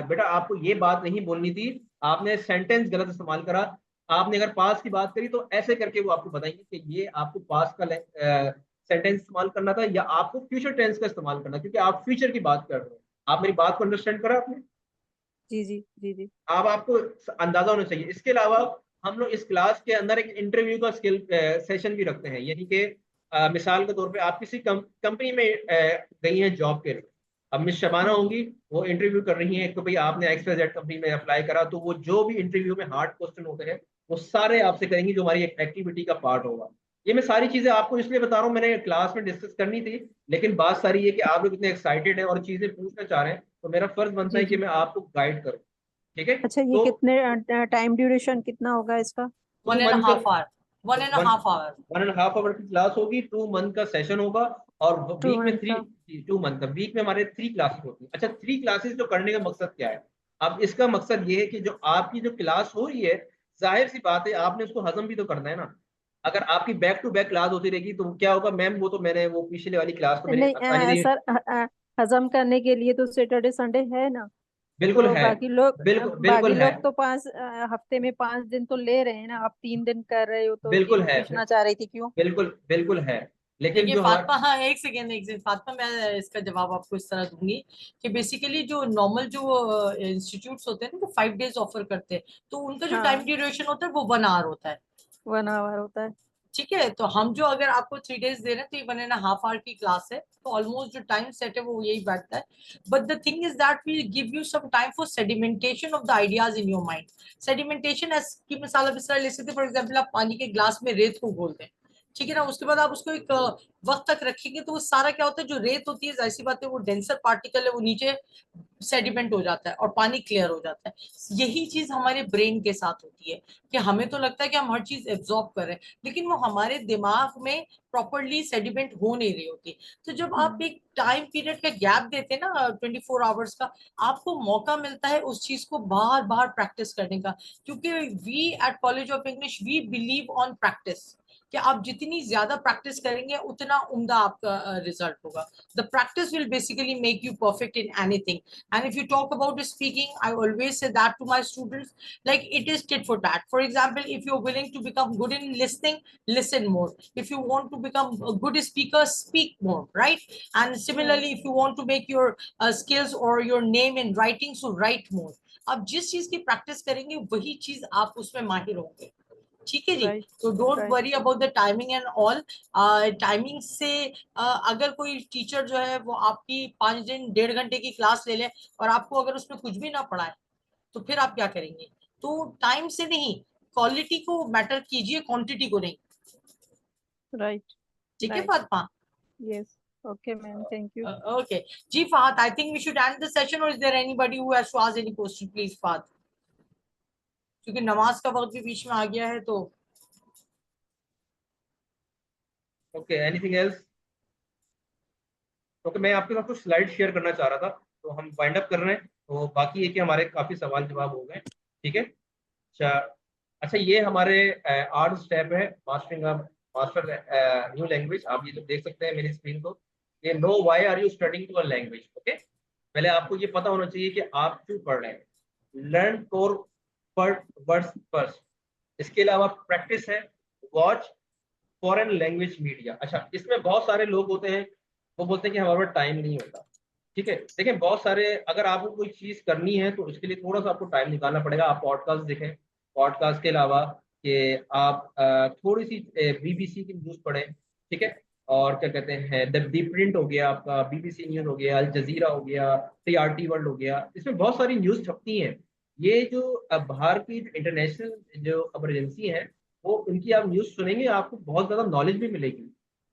बेटा आपको ये बात नहीं बोलनी थी, आपने सेंटेंस गलत इस्तेमाल करा, आपने अगर पास की बात करी तो ऐसे करके वो आपको बताएंगे कि ये आपको पास का सेंटेंस इस्तेमाल करना था या आपको फ्यूचर टेंस का इस्तेमाल करना, क्योंकि आप फ्यूचर की बात कर रहे हो। आप मेरी बात को अंडरस्टैंड करा आपने? जी जी जी जी। अब आपको अंदाजा होना चाहिए। इसके अलावा हम लोग इस क्लास के अंदर एक इंटरव्यू का स्किल सेशन भी रखते हैं, यानी कि मिसाल के तौर पे आप किसी कंपनी में गई हैं जॉब के लिए, अब मिस शबाना होंगी, वो इंटरव्यू कर रही हैं, तो भाई आपने XYZ कंपनी में अप्लाई करा, तो वो जो भी इंटरव्यू में हार्ड क्वेश्चन होते हैं वो सारे आपसे करेंगी, जो हमारी एक्टिविटी का पार्ट होगा। ये मैं सारी चीजें आपको इसलिए बता रहा हूँ, मैंने क्लास में डिस्कस करनी थी, लेकिन बात सारी ये कि आप लोग इतने एक्साइटेड हैं और चीजें पूछना चाह रहे हैं, तो मेरा फर्ज बनता है कि मैं आपको गाइड करूँ। ठीक है? अच्छा, ये कितने टाइम ड्यूरेशन कितना होगा इसका? 1.5 hour 1.5 hour 1.5 hour की क्लास होगी, 2 मंथ का सेशन होगा, और वीक में 2 मंथ का, वीक में हमारे 3 क्लासेस होती है। अच्छा, 3 क्लासेस जो करने का मकसद क्या है? अब इसका मकसद ये है कि जो आपकी जो क्लास हो रही है, जाहिर सी बात है आपने उसको हजम भी तो करना है ना। अगर आपकी बैक टू बैक क्लास होती रहेगी तो क्या होगा मैम, वो तो मैंने वो पिछले वाली क्लास तो नहीं सर, हजम करने के लिए तो सैटरडे संडे है ना। बिल्कुल तो है, बाकी लोग बिल्कुल है, तो 5 हफ्ते में 5 दिन तो ले रहे हैं ना, आप 3 दिन कर रहे हो, तो बिल्कुल ये है, पूछना चाह रही थी क्यों। बिल्कुल है, लेकिन देखिए जो फातिमा, हाँ एक सेकेंड फातिमा, मैं इसका जवाब आपको इस तरह दूंगी कि बेसिकली जो नॉर्मल जो इंस्टीट्यूट्स होते हैं ना, वो 5 days ऑफर करते हैं, तो उनका जो टाइम ड्यूरेशन होता है वो 1 hour होता है। 1 hour होता है। ठीक है, तो हम जो अगर आपको 3 days दे रहे हैं तो ये 1.5 hour की क्लास है, तो ऑलमोस्ट जो टाइम सेट है वो यही बैठता है। But the thing is that we give you some time for sedimentation of the ideas in your mind. Sedimentation as की मिसाल अब इस तरह ले सकते, फॉर एग्जाम्पल आप पानी के ग्लास में रेत को घोल दें, ठीक है ना, उसके बाद आप उसको एक वक्त तक रखेंगे, तो वो सारा क्या होता है, जो रेत होती है, जाहिर सी बात है वो डेंसर पार्टिकल है, वो नीचे सेडिमेंट हो जाता है और पानी क्लियर हो जाता है। यही चीज हमारे ब्रेन के साथ होती है कि हमें तो लगता है कि हम हर चीज एब्जॉर्ब कर रहे हैं, लेकिन वो हमारे दिमाग में प्रॉपरली सेडिमेंट हो नहीं रही होती। तो जब आप एक टाइम पीरियड का गैप देते हैं ना 24 आवर्स का, आपको मौका मिलता है उस चीज को बार बार प्रैक्टिस करने का, क्योंकि we at college of English we believe on practice, कि आप जितनी ज्यादा प्रैक्टिस करेंगे उतना उम्दा आपका रिजल्ट होगा। The practice will basically make you perfect in anything. And if you talk about speaking, I always say that to my students, like it is tit for tat. For example, if you're willing to become good in listening, listen more. If you want to become a good speaker, speak more, right? And similarly, if you want to make your skills or your name in writing, so write more. आप जिस चीज की practice करेंगे वही चीज आप उसमें माहिर होंगे। ठीक है जी, तो don't worry about the timing and all. Timing से अगर कोई टीचर जो है वो आपकी 5 दिन 1.5 घंटे की क्लास ले ले और आपको अगर उसमें कुछ भी ना पढ़ाए, तो फिर आप क्या करेंगे? तो टाइम से नहीं, क्वालिटी को मैटर कीजिए, क्वांटिटी को नहीं। राइट, ठीक है Fatima? Yes, okay ma'am, thank you. Okay जी फात, I think we should end the session, और is there anybody who has to ask any question? Please फात, क्योंकि नमाज का वक्त भी बीच में आ गया है। तो ओके, एनीथिंग एल्स? ओके, मैं आपके साथ कुछ स्लाइड शेयर करना चाह रहा था, तो हम वाइंड अप कर रहे हैं, तो बाकी ये कि हमारे काफी सवाल जवाब हो गए। ठीक है, अच्छा ये हमारे 8 स्टेप है मास्टर न्यू लैंग्वेज। आप ये जो देख सकते हैं मेरी स्क्रीन को, ये know why are you studying to a language. Okay, पहले आपको ये पता होना चाहिए कि आप क्यों पढ़ रहे हैं। Learn core words first. इसके अलावा प्रैक्टिस है, वॉच फॉरेन लैंग्वेज मीडिया। अच्छा, इसमें बहुत सारे लोग होते हैं वो बोलते हैं कि हमारे पास टाइम नहीं होता। ठीक है, देखिए बहुत सारे, अगर आपको कोई चीज़ करनी है तो उसके लिए थोड़ा सा आपको टाइम निकालना पड़ेगा। आप पॉडकास्ट देखें, पॉडकास्ट के अलावा कि आप थोड़ी सी BBC की न्यूज़ पढ़ें। ठीक है, और क्या कहते हैं, द प्रिंट हो गया आपका, BBC न्यूज़ हो गया, अल जजीरा हो गया, TRT वर्ल्ड हो गया, इसमें बहुत सारी न्यूज़ छपती हैं। ये जो बाहर की इंटरनेशनल जो एमरजेंसी है, वो उनकी आप न्यूज़ सुनेंगे, आपको बहुत ज़्यादा नॉलेज भी मिलेगी।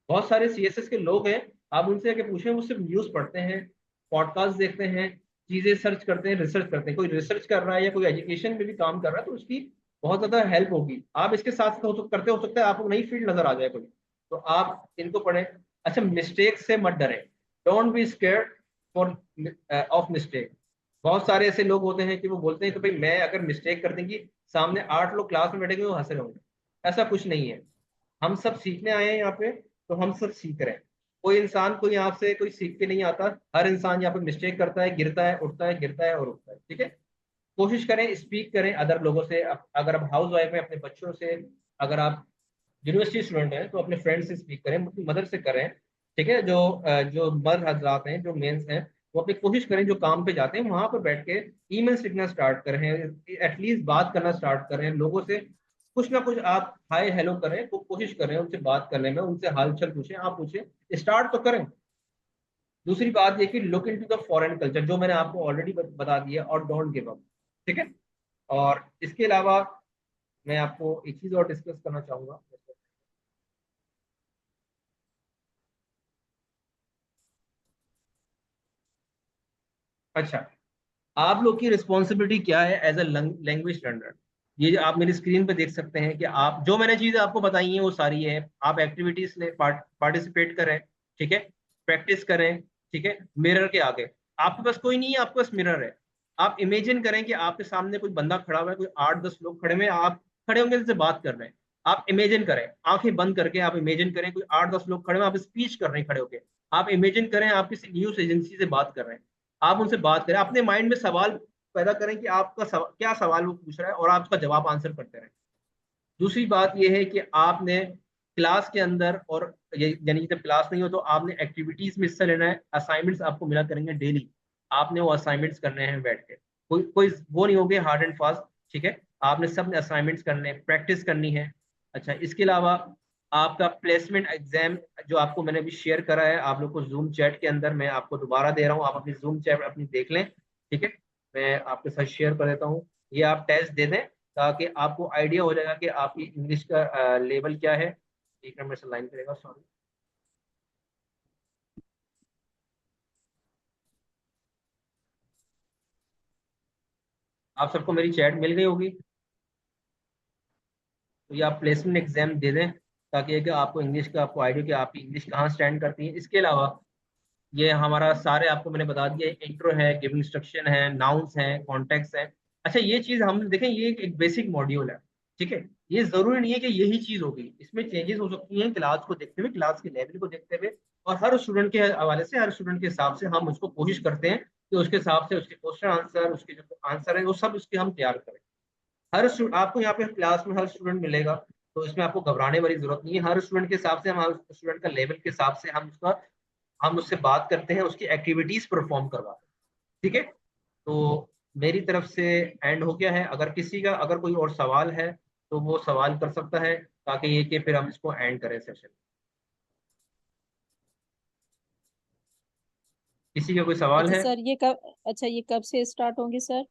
बहुत सारे CSS के लोग हैं, आप उनसे आके पूछें, वो सिर्फ न्यूज़ पढ़ते हैं, पॉडकास्ट देखते हैं, चीज़ें सर्च करते हैं, रिसर्च करते हैं। कोई रिसर्च कर रहा है या कोई एजुकेशन में भी काम कर रहा है तो उसकी बहुत ज़्यादा हेल्प होगी। आप इसके साथ करते हो सकता है आपको नई फील्ड नजर आ जाए कोई, तो आप इनको पढ़ें। अच्छा, मिस्टेक से मत डरें, don't be scared for of mistake. बहुत सारे ऐसे लोग होते हैं कि वो बोलते हैं कि भाई मैं अगर मिस्टेक कर देंगी, सामने 8 लोग क्लास में बैठेंगे वो हंस रहे होंगे। ऐसा कुछ नहीं है। हम सब सीखने आए हैं यहाँ पे, तो हम सब सीख रहे हैं। कोई इंसान कोई यहाँ से कोई सीख के नहीं आता। हर इंसान यहाँ पे मिस्टेक करता है, गिरता है, उठता है, गिरता है और उठता है। ठीक है, कोशिश करें, स्पीक करें अदर लोगों से। अगर आप हाउस वाइफ हैं, अपने बच्चों से, अगर आप यूनिवर्सिटी स्टूडेंट हैं तो अपने फ्रेंड से स्पीक करें, अपनी मदर से करें। ठीक है, जो मर्द हजरात हैं, जो मेंस हैं, वो अपनी कोशिश करें, जो काम पे जाते हैं वहां पर बैठ के ईमेल्स लिखना स्टार्ट करें, एटलीस्ट बात करना स्टार्ट करें लोगों से। कुछ ना कुछ आप हाय हेलो करें, वो कोशिश करें उनसे बात करने में, उनसे हालचाल पूछें, आप पूछें, स्टार्ट तो करें। दूसरी बात ये कि look into the foreign culture, जो मैंने आपको ऑलरेडी बता दिया, और डोंट गिव अप। ठीक है, और इसके अलावा मैं आपको एक चीज और डिस्कस करना चाहूंगा। अच्छा, आप लोग की रिस्पॉन्सिबिलिटी क्या है एज अ लैंग्वेज लर्नर? ये जो आप मेरी स्क्रीन पे देख सकते हैं कि आप जो मैंने चीजें आपको बताई हैं वो सारी है। आप एक्टिविटीज में पार्टिसिपेट करें। ठीक है, प्रैक्टिस करें। ठीक है, मिरर के आगे, आपके पास कोई नहीं है, आपके पास मिरर है। आप इमेजिन करें कि आपके सामने कोई बंदा खड़ा हुआ है, कोई 8-10 लोग खड़े हुए हैं, आप खड़े होंगे से बात कर रहे हैं। आप इमेजिन करें, आंखें बंद करके आप इमेजिन करें कोई 8-10 लोग खड़े हुए हैं, आप स्पीच कर रहे हैं खड़े होकर। आप इमेजिन करें आप किसी न्यूज एजेंसी से बात कर रहे हैं, आप उनसे बात करें, अपने माइंड में सवाल पैदा करें कि आपका क्या सवाल वो पूछ रहा है, और आप उसका जवाब आंसर करते रहें। दूसरी बात यह है कि आपने क्लास के अंदर, और यानी जब क्लास नहीं हो तो आपने एक्टिविटीज में हिस्सा लेना है। असाइनमेंट्स आपको मिला करेंगे डेली, आपने वो असाइनमेंट्स करने हैं बैठ के। कोई कोई वो नहीं होंगे हार्ड एंड फास्ट। ठीक है, आपने सब असाइनमेंट्स करने हैं, प्रैक्टिस करनी है। अच्छा, इसके अलावा आपका प्लेसमेंट एग्जाम जो आपको मैंने अभी शेयर करा है आप लोग को जूम चैट के अंदर, मैं आपको दोबारा दे रहा हूँ, आप अपनी जूम चैट अपनी देख लें। ठीक है, मैं आपके साथ शेयर कर देता हूँ, ये आप टेस्ट दे दें ताकि आपको आइडिया हो जाएगा कि आपकी इंग्लिश का लेवल क्या है। एक मिनट में से लाइन करेगा, सॉरी। आप सबको मेरी चैट मिल गई होगी, तो ये आप प्लेसमेंट एग्जाम दे दें ताकि कि आपको इंग्लिश का आपको आइडिया कि आपकी इंग्लिश कहाँ स्टैंड करती है। इसके अलावा ये हमारा सारे आपको मैंने बता दिया, इंट्रो है, गिविंग इंस्ट्रक्शन है, नाउन्स हैं, कॉन्टेक्स्ट है। अच्छा, ये चीज हम देखें, ये एक बेसिक मॉड्यूल है। ठीक है, ये जरूरी नहीं है कि यही चीज होगी, इसमें चेंजेस हो सकती हैं क्लास को देखते हुए, क्लास के लेवल को देखते हुए, और हर स्टूडेंट के हवाले से, हर स्टूडेंट के हिसाब से हम उसको कोशिश करते हैं कि उसके हिसाब से उसके क्वेश्चन आंसर, उसके जो आंसर है वो सब उसके हम तैयार करें। आपको यहाँ पे क्लास में हर स्टूडेंट मिलेगा, तो इसमें आपको घबराने वाली जरूरत नहीं है। हर स्टूडेंट के हिसाब से, हम हर स्टूडेंट का लेवल के हिसाब से हम उससे बात करते हैं, उसकी एक्टिविटीज परफॉर्म करवाते हैं। ठीक है, तो मेरी तरफ से एंड हो गया है। अगर किसी का अगर कोई और सवाल है तो वो सवाल कर सकता है, ताकि ये कि फिर हम इसको एंड करें सेशन। किसी का कोई सवाल है? ये कब से स्टार्ट होंगे सर?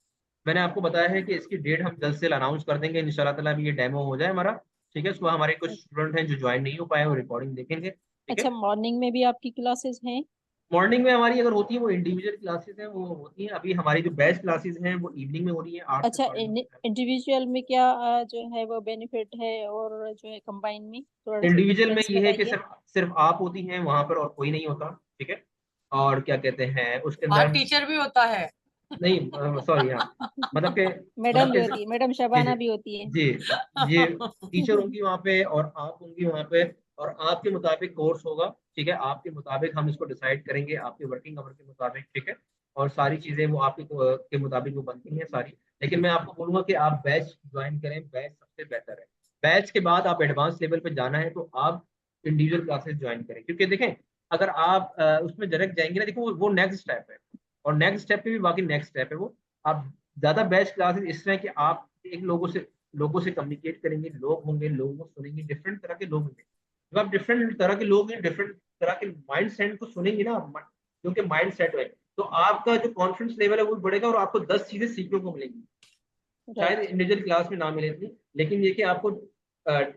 मैंने आपको बताया है कि इसकी डेट हम जल्द से अनाउंस कर देंगे इंशाल्लाह ताला। अभी ये डेमो हो जाए हमारा। ठीक है, उसको हमारे कुछ स्टूडेंट हैं जो ज्वाइन नहीं हो पाए, वो रिकॉर्डिंग देखेंगे। ठीक है, मॉर्निंग में भी आपकी क्लासेस हैं? मॉर्निंग में हमारी अगर होती है वो इंडिविजुअल क्लासेस हैं, वो होती हैं। अभी हमारी जो बैच क्लासेस हैं वो इवनिंग में हो रही है 8 से 9:30। इंडिविजुअल में क्या जो है वो बेनिफिट है, और जो है कंबाइन में थोड़ा सा इंडिविजुअल में डिफरेंस ये है कि बताइए। सिर्फ आप होती हैं वहां पर और कोई नहीं होता। ठीक है, और क्या कहते हैं उसके और अंदर टीचर भी होता है? नहीं, सॉरी, हाँ, मतलब के मैडम भी होती है, मैडम शबाना भी होती है। जी, ये टीचर होंगी वहाँ पे और आप होंगी वहाँ पे, और आपके मुताबिक कोर्स होगा। ठीक है, आपके मुताबिक हम इसको डिसाइड करेंगे, आपके वर्किंग आवर के मुताबिक। ठीक है, और सारी चीजें वो आपके के मुताबिक वो बनती हैं सारी। लेकिन मैं आपको बोलूंगा कि आप बैच ज्वाइन करें, बैच सबसे बेहतर है। बैच के बाद आप एडवांस लेवल पे जाना है तो आप इंडिविजुअल क्लासेस ज्वाइन करें, क्योंकि देखें अगर आप उसमें डायरेक्ट जाएंगे ना, देखो वो नेक्स्ट स्टेप है, और नेक्स्ट स्टेप पे भी बाकी नेक्स्ट स्टेप है। वो आप ज्यादा बैच क्लासेस इस तरह कि आप एक लोगों से कम्युनिकेट करेंगे, लोग होंगे, लोगों को सुनेंगे, डिफरेंट तरह के लोग होंगे। जब आप डिफरेंट तरह के लोग हैं, डिफरेंट तरह के माइंड सेट को सुनेंगे ना, क्योंकि माइंड सेट है, तो आपका जो कॉन्फिडेंस लेवल है वो बढ़ेगा, और आपको 10 चीजें सीखने को मिलेंगी। शायद इंडिविजुअल क्लास में ना मिले इतनी, लेकिन ये कि आपको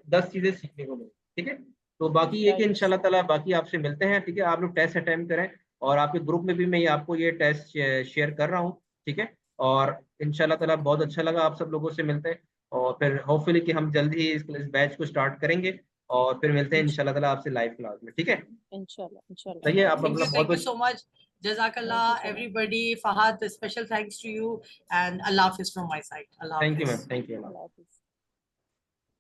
10 चीजें सीखने को मिले। ठीक है, तो बाकी ये कि इंशाल्लाह ताला बाकी आपसे मिलते हैं। ठीक है, आप लोग टेस्ट अटेम्प्ट करें, और आपके ग्रुप में भी मैं आपको ये टेस्ट शेयर कर रहा हूँ। ठीक है, और इंशाल्लाह ताला बहुत अच्छा लगा आप सब लोगों से मिलते हैं, और फिर होपफुली कि हम जल्दी ही इस बैच को स्टार्ट करेंगे, और फिर मिलते हैं इंशाल्लाह ताला आपसे लाइव क्लास में। ठीक है, इंशाल्लाह। सही है, आप अपना Thank you so much. Jazakallah, everybody. Fahad, special thanks to you, and Allah Hafiz from my side. Allah thank you Hafiz. Ma'am, thank you.